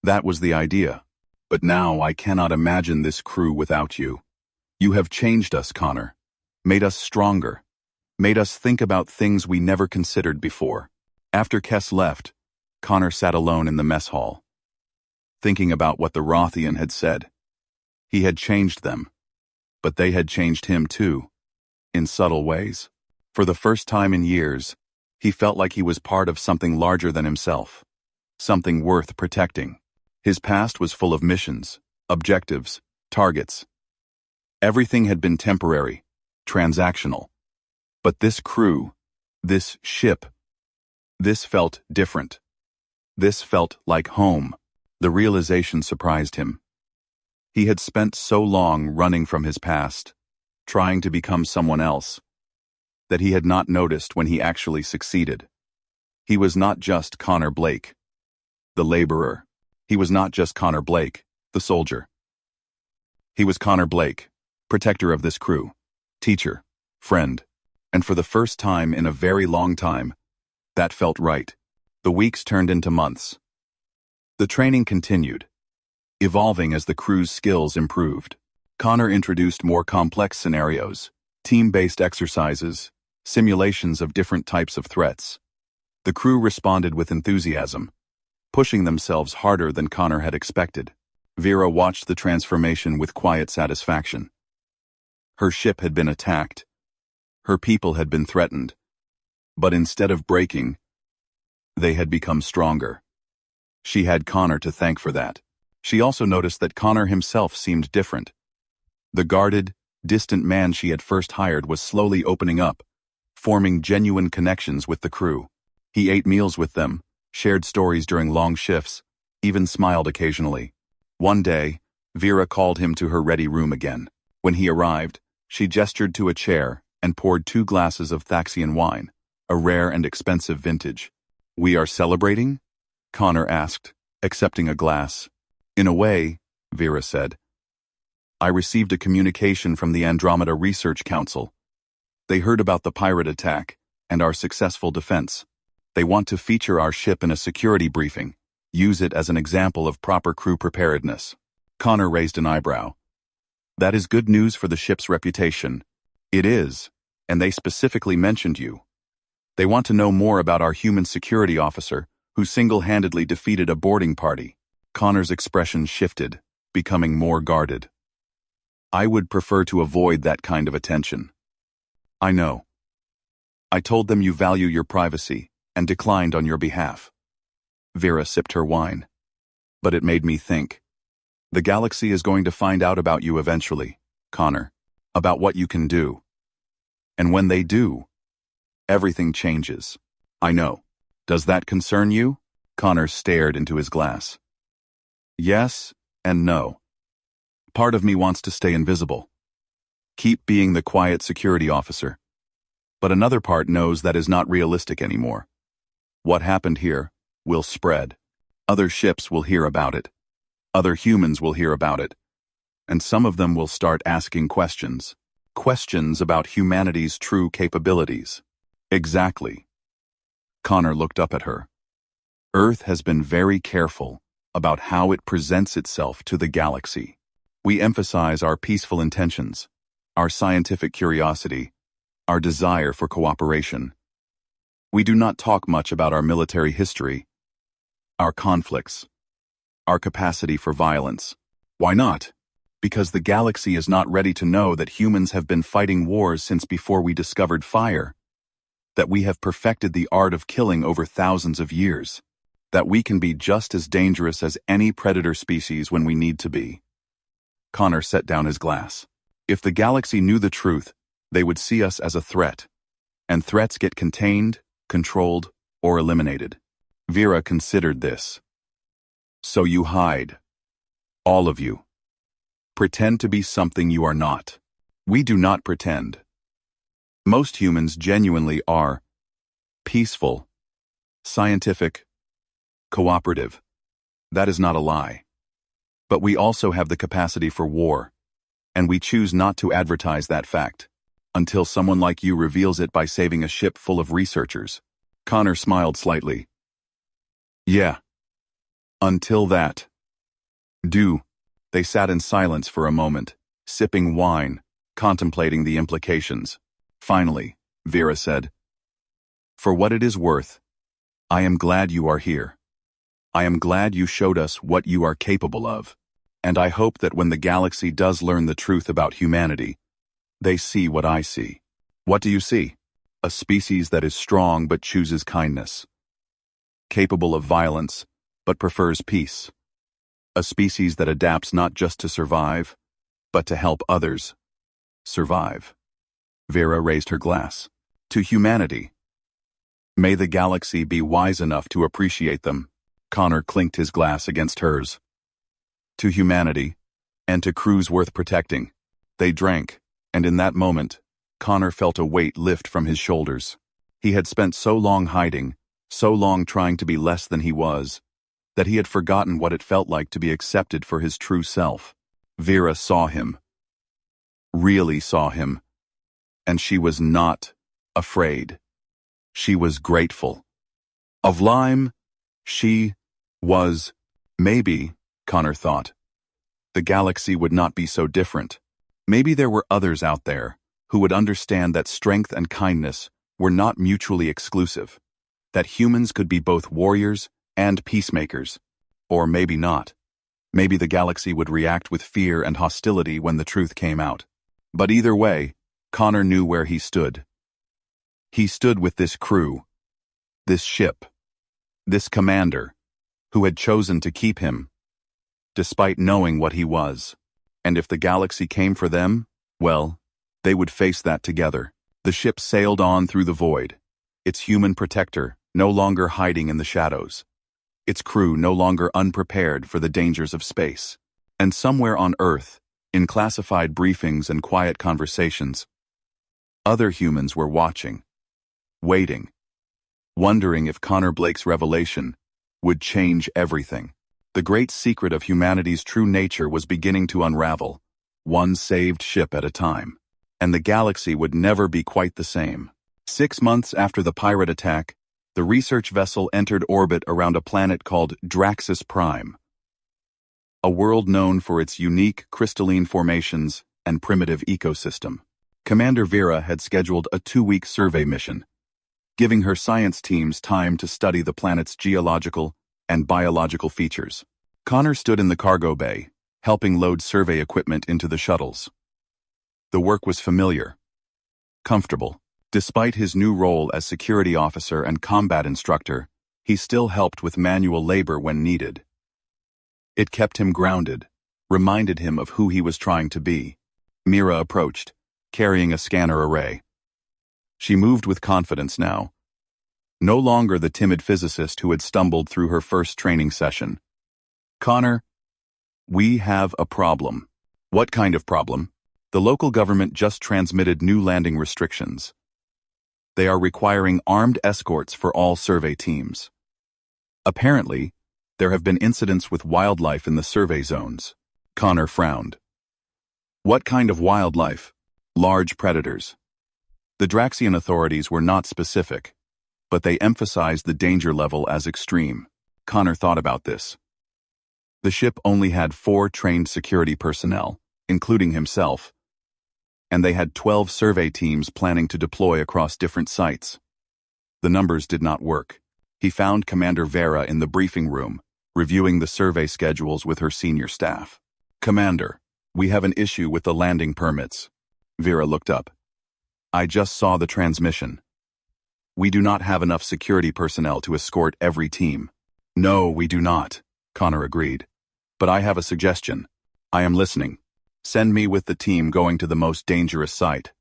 "That was the idea. But now I cannot imagine this crew without you. You have changed us, Connor. Made us stronger. Made us think about things we never considered before." After Kes left, Connor sat alone in the mess hall, thinking about what the Rothian had said. He had changed them, but they had changed him too, in subtle ways. For the first time in years, he felt like he was part of something larger than himself, something worth protecting. His past was full of missions, objectives, targets. Everything had been temporary, transactional. But this crew, this ship, this felt different. This felt like home. The realization surprised him. He had spent so long running from his past, trying to become someone else, that he had not noticed when he actually succeeded. He was not just Connor Blake, the laborer. He was not just Connor Blake, the soldier. He was Connor Blake, protector of this crew, teacher, friend, and for the first time in a very long time, that felt right. The weeks turned into months. The training continued, evolving as the crew's skills improved. Connor introduced more complex scenarios, team-based exercises, simulations of different types of threats. The crew responded with enthusiasm, pushing themselves harder than Connor had expected. Vera watched the transformation with quiet satisfaction. Her ship had been attacked. Her people had been threatened. But instead of breaking, they had become stronger. She had Connor to thank for that. She also noticed that Connor himself seemed different. The guarded, distant man she had first hired was slowly opening up, forming genuine connections with the crew. He ate meals with them, shared stories during long shifts, even smiled occasionally. One day, Vera called him to her ready room again. When he arrived, she gestured to a chair and poured 2 glasses of Thaxian wine, a rare and expensive vintage. "We are celebrating?" Connor asked, accepting a glass. "In a way," Vera said. "I received a communication from the Andromeda Research Council. They heard about the pirate attack and our successful defense. They want to feature our ship in a security briefing, use it as an example of proper crew preparedness." Connor raised an eyebrow. "That is good news for the ship's reputation." "It is, and they specifically mentioned you. They want to know more about our human security officer, who single-handedly defeated a boarding party. Connor's expression shifted, becoming more guarded. I would prefer to avoid that kind of attention. I know. I told them you value your privacy, and declined on your behalf. Vera sipped her wine. But it made me think. The galaxy is going to find out about you eventually, Connor, about what you can do. And when they do, everything changes. I know. Does that concern you? Connor stared into his glass. Yes and no. Part of me wants to stay invisible. Keep being the quiet security officer. But another part knows that is not realistic anymore. What happened here will spread. Other ships will hear about it. Other humans will hear about it. And some of them will start asking questions. Questions about humanity's true capabilities. Exactly. Connor looked up at her. Earth has been very careful about how it presents itself to the galaxy. We emphasize our peaceful intentions, our scientific curiosity, our desire for cooperation. We do not talk much about our military history, our conflicts, our capacity for violence. Why not? Because the galaxy is not ready to know that humans have been fighting wars since before we discovered fire, that we have perfected the art of killing over thousands of years, that we can be just as dangerous as any predator species when we need to be. Connor set down his glass. If the galaxy knew the truth, they would see us as a threat, and threats get contained, controlled, or eliminated. Vera considered this. So you hide. All of you. Pretend to be something you are not. We do not pretend. Most humans genuinely are peaceful, scientific, cooperative. That is not a lie. But we also have the capacity for war, and we choose not to advertise that fact, until someone like you reveals it by saving a ship full of researchers. Connor smiled slightly. Yeah. Until that. They sat in silence for a moment, sipping wine, contemplating the implications. Finally, Vera said, For what it is worth, I am glad you are here. I am glad you showed us what you are capable of, and I hope that when the galaxy does learn the truth about humanity, they see what I see. What do you see? A species that is strong but chooses kindness. Capable of violence, but prefers peace. A species that adapts not just to survive, but to help others survive. Vera raised her glass. To humanity. May the galaxy be wise enough to appreciate them. Connor clinked his glass against hers. To humanity, and to crews worth protecting. They drank, and in that moment, Connor felt a weight lift from his shoulders. He had spent so long hiding, so long trying to be less than he was, that he had forgotten what it felt like to be accepted for his true self. Vera saw him. Really saw him. And she was not afraid. She was grateful. Of Lime, she was, maybe, Connor thought, the galaxy would not be so different. Maybe there were others out there who would understand that strength and kindness were not mutually exclusive, that humans could be both warriors and peacemakers, or maybe not. Maybe the galaxy would react with fear and hostility when the truth came out. But either way, Connor knew where he stood. He stood with this crew, this ship, this commander, who had chosen to keep him, despite knowing what he was. And if the galaxy came for them, well, they would face that together. The ship sailed on through the void, its human protector no longer hiding in the shadows, its crew no longer unprepared for the dangers of space. And somewhere on Earth, in classified briefings and quiet conversations, other humans were watching, waiting, wondering if Connor Blake's revelation would change everything. The great secret of humanity's true nature was beginning to unravel, one saved ship at a time. And the galaxy would never be quite the same. 6 months after the pirate attack, the research vessel entered orbit around a planet called Draxus Prime, a world known for its unique crystalline formations and primitive ecosystem. Commander Vera had scheduled a 2-week survey mission. giving her science teams time to study the planet's geological and biological features. Connor stood in the cargo bay, helping load survey equipment into the shuttles. The work was familiar, comfortable. Despite his new role as security officer and combat instructor, he still helped with manual labor when needed. It kept him grounded, reminded him of who he was trying to be. Mira approached, carrying a scanner array. She moved with confidence now. No longer the timid physicist who had stumbled through her first training session. Connor, we have a problem. What kind of problem? The local government just transmitted new landing restrictions. They are requiring armed escorts for all survey teams. Apparently, there have been incidents with wildlife in the survey zones. Connor frowned. What kind of wildlife? Large predators. The Draxian authorities were not specific, but they emphasized the danger level as extreme. Connor thought about this. The ship only had 4 trained security personnel, including himself, and they had 12 survey teams planning to deploy across different sites. The numbers did not work. He found Commander Vera in the briefing room, reviewing the survey schedules with her senior staff. Commander, we have an issue with the landing permits. Vera looked up. I just saw the transmission. We do not have enough security personnel to escort every team. No, we do not, Connor agreed. But I have a suggestion. I am listening. Send me with the team going to the most dangerous site.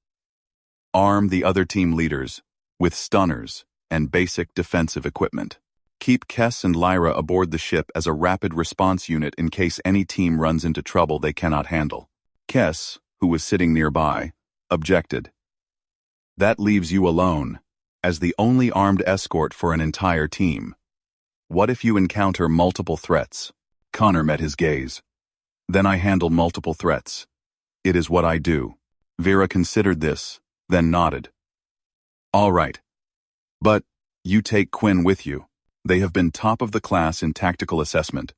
Arm the other team leaders with stunners and basic defensive equipment. Keep Kess and Lyra aboard the ship as a rapid response unit in case any team runs into trouble they cannot handle. Kess, who was sitting nearby, objected. That leaves you alone, as the only armed escort for an entire team. What if you encounter multiple threats? Connor met his gaze. Then I handle multiple threats. It is what I do. Vera considered this, then nodded. All right. But you take Quinn with you. They have been top of the class in tactical assessment,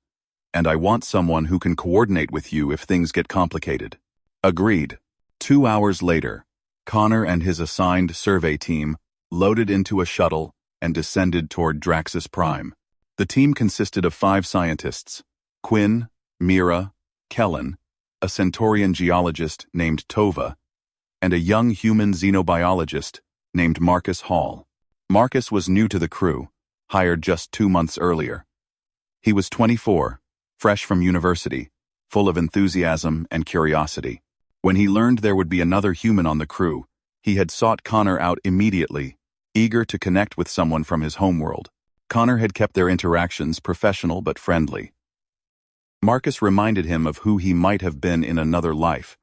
and I want someone who can coordinate with you if things get complicated. Agreed. 2 hours later, Connor and his assigned survey team loaded into a shuttle and descended toward Draxus Prime. The team consisted of 5 scientists: Quinn, Mira, Kellen, a Centaurian geologist named Tova, and a young human xenobiologist named Marcus Hall. Marcus was new to the crew, hired just 2 months earlier. He was 24, fresh from university, full of enthusiasm and curiosity. When he learned there would be another human on the crew, he had sought Connor out immediately, eager to connect with someone from his homeworld. Connor had kept their interactions professional but friendly. Marcus reminded him of who he might have been in another life,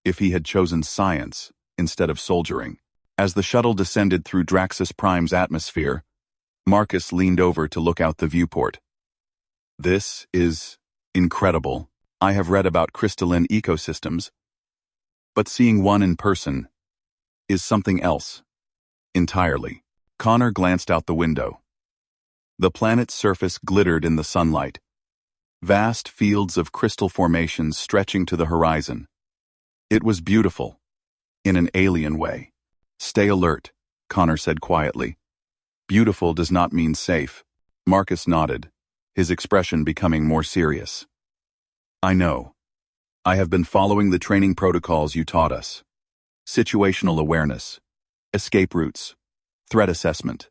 if he had chosen science instead of soldiering. As the shuttle descended through Draxus Prime's atmosphere, Marcus leaned over to look out the viewport. This is incredible. I have read about crystalline ecosystems, but seeing one in person is something else entirely. Connor glanced out the window. The planet's surface glittered in the sunlight. Vast fields of crystal formations stretching to the horizon. It was beautiful, in an alien way. Stay alert, Connor said quietly. Beautiful does not mean safe. Marcus nodded, his expression becoming more serious. I know. I have been following the training protocols you taught us. Situational awareness, escape routes, threat assessment.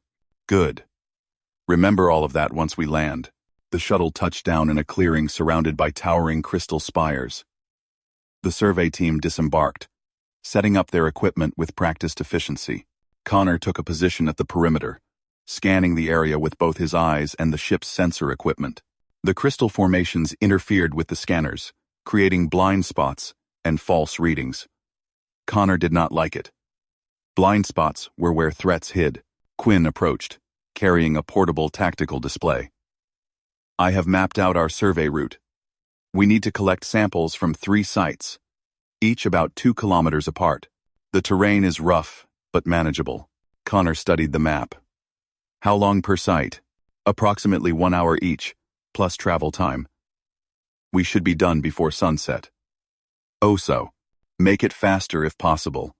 Good. Remember all of that once we land. The shuttle touched down in a clearing surrounded by towering crystal spires. The survey team disembarked, setting up their equipment with practiced efficiency. Connor took a position at the perimeter, scanning the area with both his eyes and the ship's sensor equipment. The crystal formations interfered with the scanners, creating blind spots and false readings. Connor did not like it. Blind spots were where threats hid. Quinn approached, carrying a portable tactical display. I have mapped out our survey route. We need to collect samples from 3 sites, each about 2 kilometers apart. The terrain is rough, but manageable. Connor studied the map. How long per site? Approximately 1 hour each, plus travel time. We should be done before sunset. Oh so. Make it faster if possible.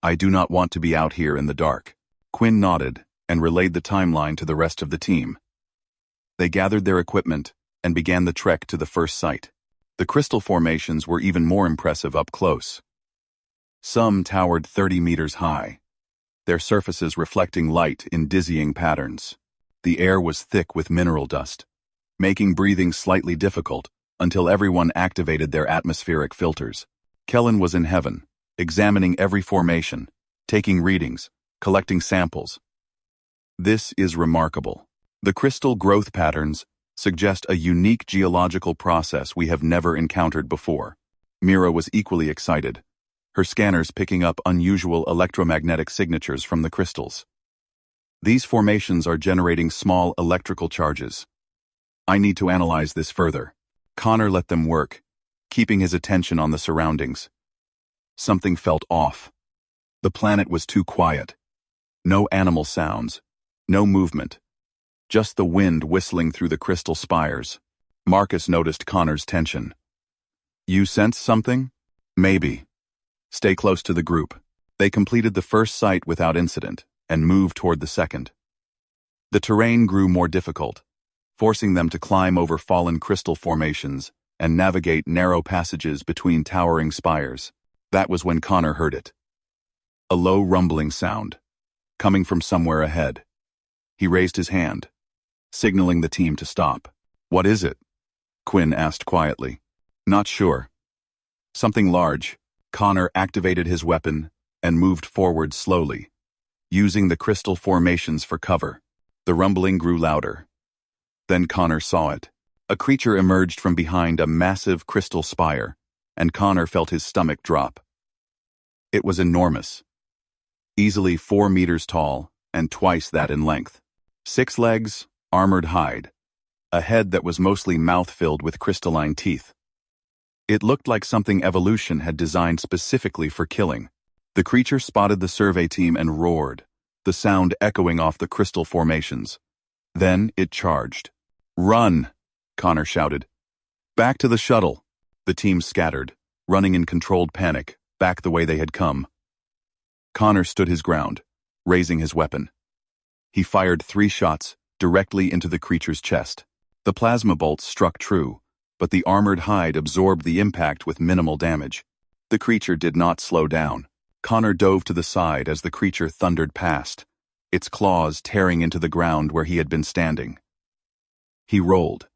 I do not want to be out here in the dark. Quinn nodded, and relayed the timeline to the rest of the team. They gathered their equipment and began the trek to the first site. The crystal formations were even more impressive up close. Some towered 30 meters high, their surfaces reflecting light in dizzying patterns. The air was thick with mineral dust, making breathing slightly difficult until everyone activated their atmospheric filters. Kellen was in heaven, examining every formation, taking readings, collecting samples. This is remarkable. The crystal growth patterns suggest a unique geological process we have never encountered before. Mira was equally excited, her scanners picking up unusual electromagnetic signatures from the crystals. These formations are generating small electrical charges. I need to analyze this further. Connor let them work, keeping his attention on the surroundings. Something felt off. The planet was too quiet. No animal sounds, no movement. Just the wind whistling through the crystal spires. Marcus noticed Connor's tension. You sense something? Maybe. Stay close to the group. They completed the first site without incident and moved toward the second. The terrain grew more difficult, forcing them to climb over fallen crystal formations and navigate narrow passages between towering spires. That was when Connor heard it. A low rumbling sound, coming from somewhere ahead. He raised his hand, signaling the team to stop. What is it? Quinn asked quietly. Not sure. Something large. Connor activated his weapon and moved forward slowly, using the crystal formations for cover. The rumbling grew louder. Then Connor saw it. A creature emerged from behind a massive crystal spire, and Connor felt his stomach drop. It was enormous, easily 4 meters tall and twice that in length. 6 legs, armored hide, a head that was mostly mouth-filled with crystalline teeth. It looked like something evolution had designed specifically for killing. The creature spotted the survey team and roared, the sound echoing off the crystal formations. Then it charged. Run! Connor shouted. Back to the shuttle. The team scattered, running in controlled panic, back the way they had come. Connor stood his ground, raising his weapon. He fired 3 shots directly into the creature's chest. The plasma bolts struck true, but the armored hide absorbed the impact with minimal damage. The creature did not slow down. Connor dove to the side as the creature thundered past, its claws tearing into the ground where he had been standing. He rolled,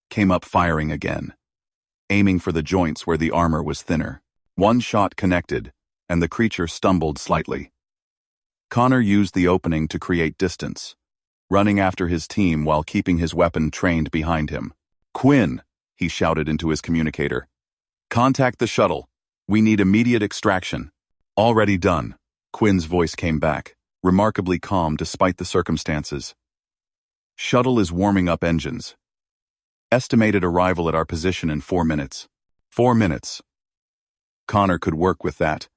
came up firing again, aiming for the joints where the armor was thinner. 1 shot connected, and the creature stumbled slightly. Connor used the opening to create distance, running after his team while keeping his weapon trained behind him. Quinn! He shouted into his communicator. Contact the shuttle. We need immediate extraction. Already done. Quinn's voice came back, remarkably calm despite the circumstances. Shuttle is warming up engines. Estimated arrival at our position in 4 minutes. 4 minutes. Connor could work with that.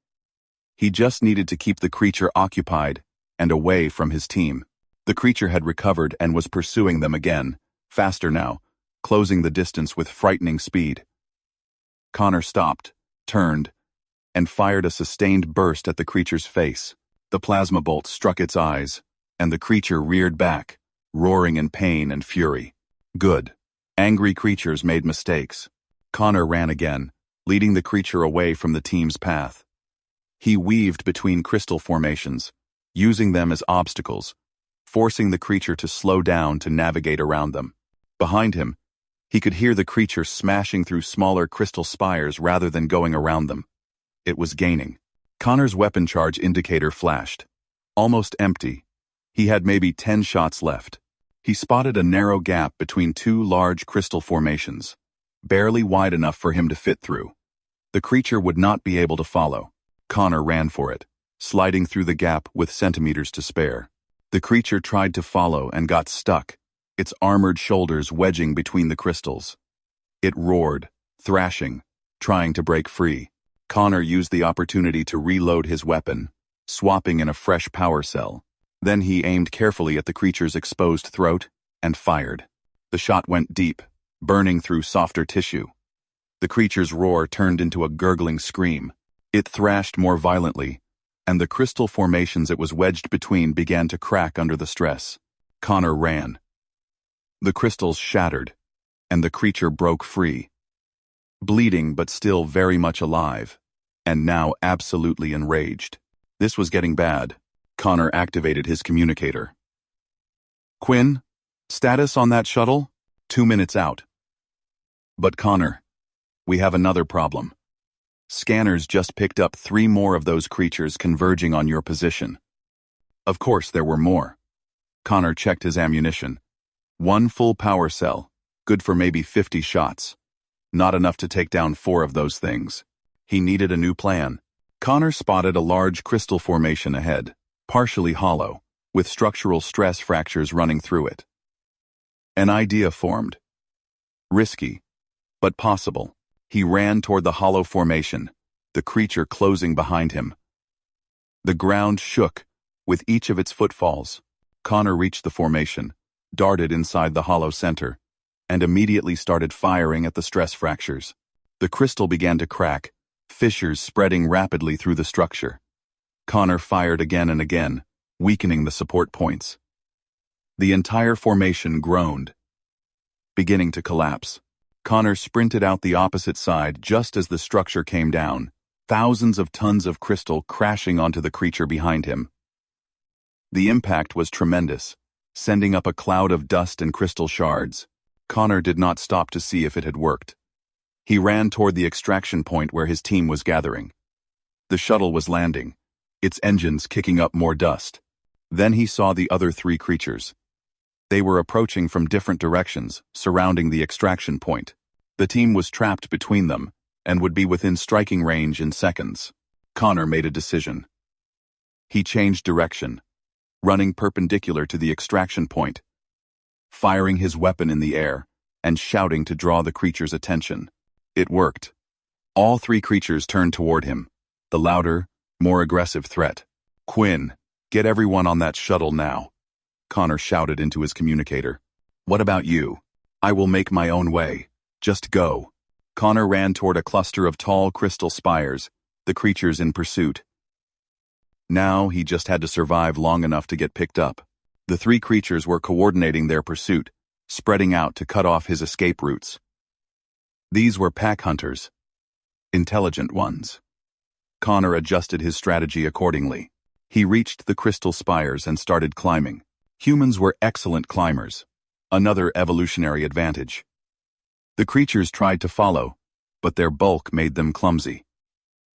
He just needed to keep the creature occupied and away from his team. The creature had recovered and was pursuing them again, faster now, closing the distance with frightening speed. Connor stopped, turned, and fired a sustained burst at the creature's face. The plasma bolt struck its eyes, and the creature reared back, roaring in pain and fury. Good. Angry creatures made mistakes. Connor ran again, leading the creature away from the team's path. He weaved between crystal formations, using them as obstacles, forcing the creature to slow down to navigate around them. Behind him, he could hear the creature smashing through smaller crystal spires rather than going around them. It was gaining. Connor's weapon charge indicator flashed. Almost empty. He had maybe 10 shots left. He spotted a narrow gap between 2 large crystal formations, barely wide enough for him to fit through. The creature would not be able to follow. Connor ran for it, sliding through the gap with centimeters to spare. The creature tried to follow and got stuck, its armored shoulders wedging between the crystals. It roared, thrashing, trying to break free. Connor used the opportunity to reload his weapon, swapping in a fresh power cell. Then he aimed carefully at the creature's exposed throat and fired. The shot went deep, burning through softer tissue. The creature's roar turned into a gurgling scream. It thrashed more violently, and the crystal formations it was wedged between began to crack under the stress. Connor ran. The crystals shattered, and the creature broke free. Bleeding but still very much alive, and now absolutely enraged. This was getting bad. Connor activated his communicator. "Quinn, status on that shuttle? 2 minutes out." "But Connor, we have another problem. Scanners just picked up 3 more of those creatures converging on your position." Of course there were more. Connor checked his ammunition. 1 full power cell, good for maybe 50 shots. Not enough to take down 4 of those things. He needed a new plan. Connor spotted a large crystal formation ahead, partially hollow, with structural stress fractures running through it. An idea formed. Risky, but possible. He ran toward the hollow formation, the creature closing behind him. The ground shook with each of its footfalls. Connor reached the formation, darted inside the hollow center, and immediately started firing at the stress fractures. The crystal began to crack, fissures spreading rapidly through the structure. Connor fired again and again, weakening the support points. The entire formation groaned, beginning to collapse. Connor sprinted out the opposite side just as the structure came down, thousands of tons of crystal crashing onto the creature behind him. The impact was tremendous, sending up a cloud of dust and crystal shards. Connor did not stop to see if it had worked. He ran toward the extraction point where his team was gathering. The shuttle was landing, its engines kicking up more dust. Then he saw the other 3 creatures. They were approaching from different directions, surrounding the extraction point. The team was trapped between them, and would be within striking range in seconds. Connor made a decision. He changed direction, running perpendicular to the extraction point, firing his weapon in the air, and shouting to draw the creature's attention. It worked. All 3 creatures turned toward him, the louder, more aggressive threat. "Quinn, get everyone on that shuttle now," Connor shouted into his communicator. "What about you? I will make my own way. Just go." Connor ran toward a cluster of tall crystal spires, the creatures in pursuit. Now he just had to survive long enough to get picked up. The 3 creatures were coordinating their pursuit, spreading out to cut off his escape routes. These were pack hunters, intelligent ones. Connor adjusted his strategy accordingly. He reached the crystal spires and started climbing. Humans were excellent climbers, another evolutionary advantage. The creatures tried to follow, but their bulk made them clumsy.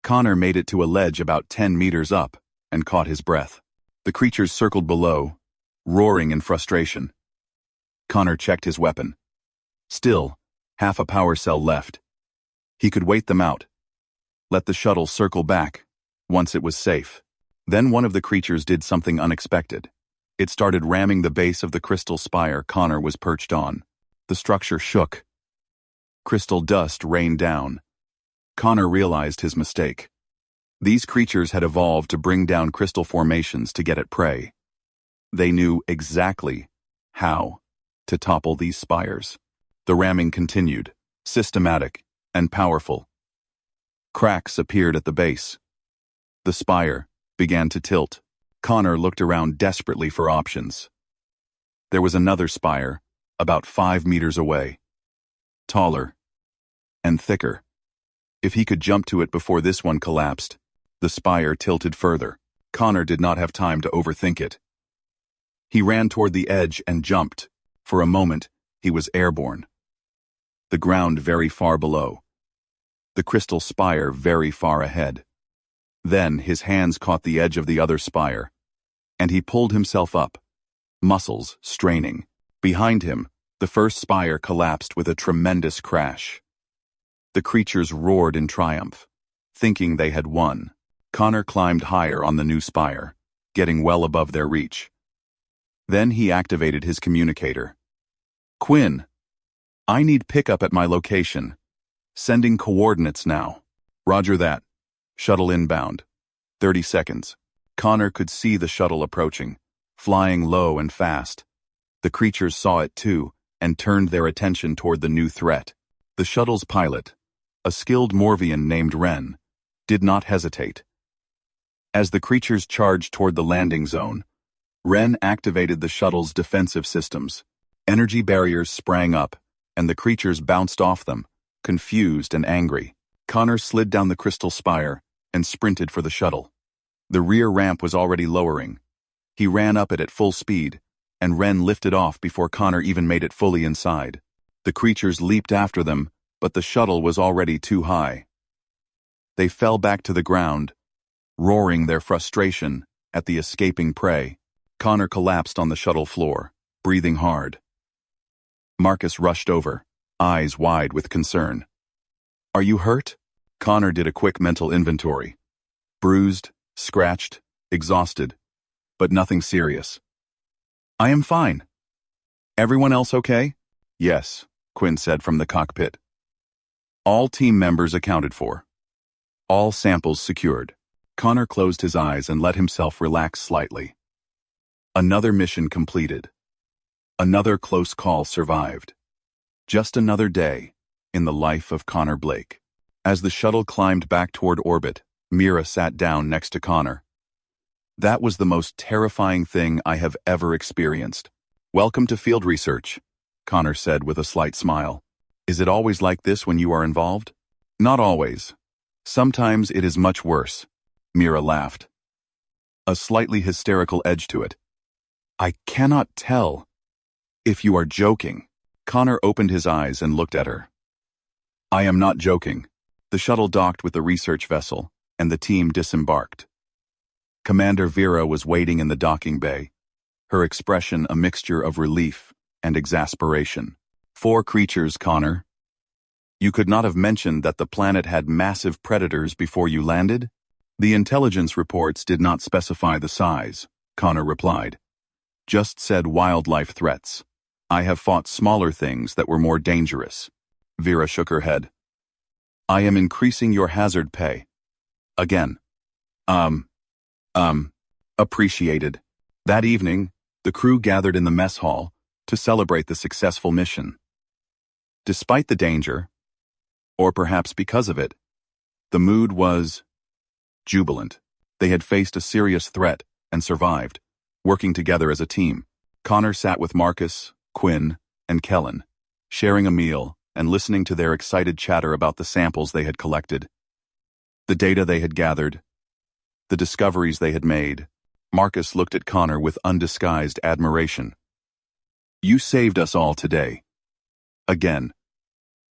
Connor made it to a ledge about 10 meters up and caught his breath. The creatures circled below, roaring in frustration. Connor checked his weapon. Still, half a power cell left. He could wait them out. Let the shuttle circle back, once it was safe. Then one of the creatures did something unexpected. It started ramming the base of the crystal spire Connor was perched on. The structure shook. Crystal dust rained down. Connor realized his mistake. These creatures had evolved to bring down crystal formations to get at prey. They knew exactly how to topple these spires. The ramming continued, systematic and powerful. Cracks appeared at the base. The spire began to tilt. Connor looked around desperately for options. There was another spire, about 5 meters away. Taller and thicker. If he could jump to it before this one collapsed, the spire tilted further. Connor did not have time to overthink it. He ran toward the edge and jumped. For a moment, he was airborne. The ground very far below. The crystal spire very far ahead. Then his hands caught the edge of the other spire, and he pulled himself up, muscles straining. Behind him, the first spire collapsed with a tremendous crash. The creatures roared in triumph, thinking they had won. Connor climbed higher on the new spire, getting well above their reach. Then he activated his communicator. "Quinn, I need pickup at my location. Sending coordinates now." "Roger that. Shuttle inbound. 30 seconds. Connor could see the shuttle approaching, flying low and fast. The creatures saw it too, and turned their attention toward the new threat. The shuttle's pilot, a skilled Morvian named Ren, did not hesitate. As the creatures charged toward the landing zone, Ren activated the shuttle's defensive systems. Energy barriers sprang up, and the creatures bounced off them, confused and angry. Connor slid down the crystal spire and sprinted for the shuttle. The rear ramp was already lowering. He ran up it at full speed, and Ren lifted off before Connor even made it fully inside. The creatures leaped after them, but the shuttle was already too high. They fell back to the ground, roaring their frustration at the escaping prey. Connor collapsed on the shuttle floor, breathing hard. Marcus rushed over, eyes wide with concern. "Are you hurt?" Connor did a quick mental inventory. Bruised, scratched, exhausted, but nothing serious. "I am fine." "Everyone else okay?" "Yes," Quinn said from the cockpit. All team members accounted for. All samples secured. Connor closed his eyes and let himself relax slightly. Another mission completed. Another close call survived. Just another day in the life of Connor Blake. As the shuttle climbed back toward orbit, Mira sat down next to Connor. "That was the most terrifying thing I have ever experienced." "Welcome to field research," Connor said with a slight smile. "Is it always like this when you are involved?" "Not always. Sometimes it is much worse," Mira laughed. A slightly hysterical edge to it. "I cannot tell if you are joking." Connor opened his eyes and looked at her. "I am not joking." The shuttle docked with the research vessel, and the team disembarked. Commander Vera was waiting in the docking bay, her expression a mixture of relief and exasperation. "4 creatures, Connor. You could not have mentioned that the planet had massive predators before you landed?" "The intelligence reports did not specify the size," Connor replied. "Just said wildlife threats. I have fought smaller things that were more dangerous." Vera shook her head. "I am increasing your hazard pay." Again. Appreciated." That evening, the crew gathered in the mess hall to celebrate the successful mission. Despite the danger, or perhaps because of it, the mood was jubilant. They had faced a serious threat and survived, working together as a team. Connor sat with Marcus, Quinn, and Kellen, sharing a meal and listening to their excited chatter about the samples they had collected, the data they had gathered, the discoveries they had made. Marcus looked at Connor with undisguised admiration. "You saved us all today. Again.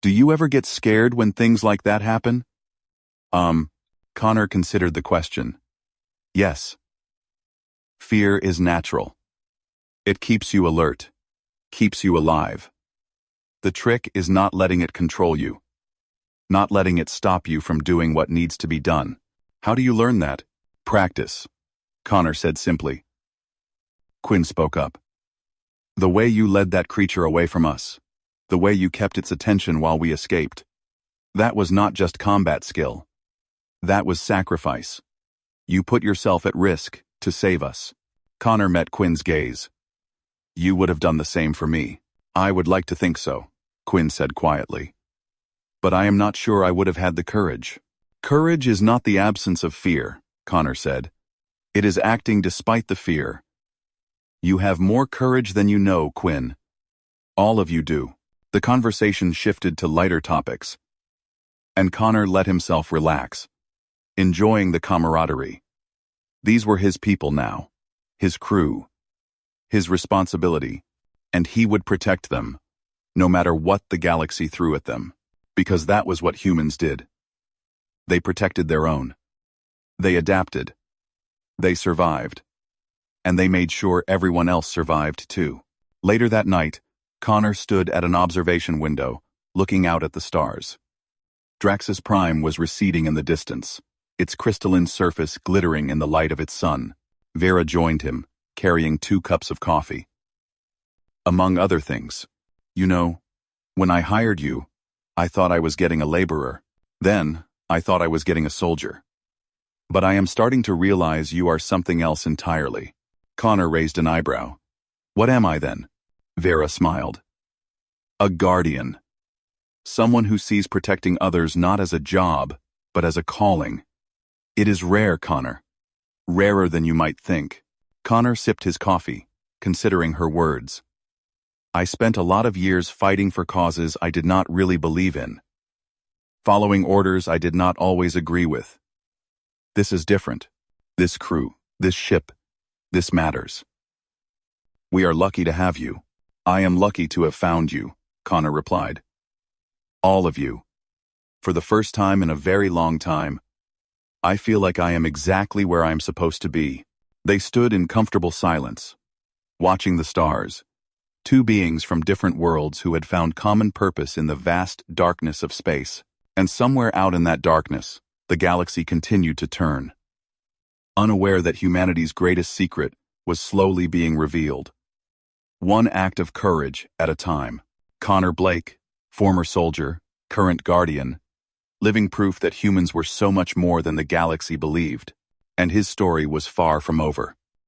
Do you ever get scared when things like that happen?" Connor considered the question. "Yes. Fear is natural. It keeps you alert, keeps you alive. The trick is not letting it control you, not letting it stop you from doing what needs to be done." "How do you learn that?" "Practice," Connor said simply. Quinn spoke up. "The way you led that creature away from us, the way you kept its attention while we escaped, that was not just combat skill. That was sacrifice. You put yourself at risk to save us." Connor met Quinn's gaze. "You would have done the same for me." "I would like to think so," Quinn said quietly. "But I am not sure I would have had the courage." "Courage is not the absence of fear," Connor said. "It is acting despite the fear. You have more courage than you know, Quinn. All of you do." The conversation shifted to lighter topics, and Connor let himself relax, enjoying the camaraderie. These were his people now, his crew, his responsibility, and he would protect them, no matter what the galaxy threw at them, because that was what humans did. They protected their own. They adapted. They survived. And they made sure everyone else survived too. Later that night, Connor stood at an observation window, looking out at the stars. Draxus Prime was receding in the distance, its crystalline surface glittering in the light of its sun. Vera joined him, carrying 2 cups of coffee. "Among other things, you know, when I hired you, I thought I was getting a laborer. Then, I thought I was getting a soldier. But I am starting to realize you are something else entirely." Connor raised an eyebrow. "What am I then?" Vera smiled. "A guardian. Someone who sees protecting others not as a job, but as a calling. It is rare, Connor. Rarer than you might think. Connor sipped his coffee, considering her words. I spent a lot of years fighting for causes I did not really believe in. Following orders I did not always agree with. This is different. This crew, this ship, this matters. We are lucky to have you. I am lucky to have found you, Connor replied. All of you. For the first time in a very long time, I feel like I am exactly where I am supposed to be. They stood in comfortable silence, watching the stars, two beings from different worlds who had found common purpose in the vast darkness of space. And somewhere out in that darkness, the galaxy continued to turn. Unaware that humanity's greatest secret was slowly being revealed. One act of courage at a time. Connor Blake, former soldier, current guardian, living proof that humans were so much more than the galaxy believed, and his story was far from over.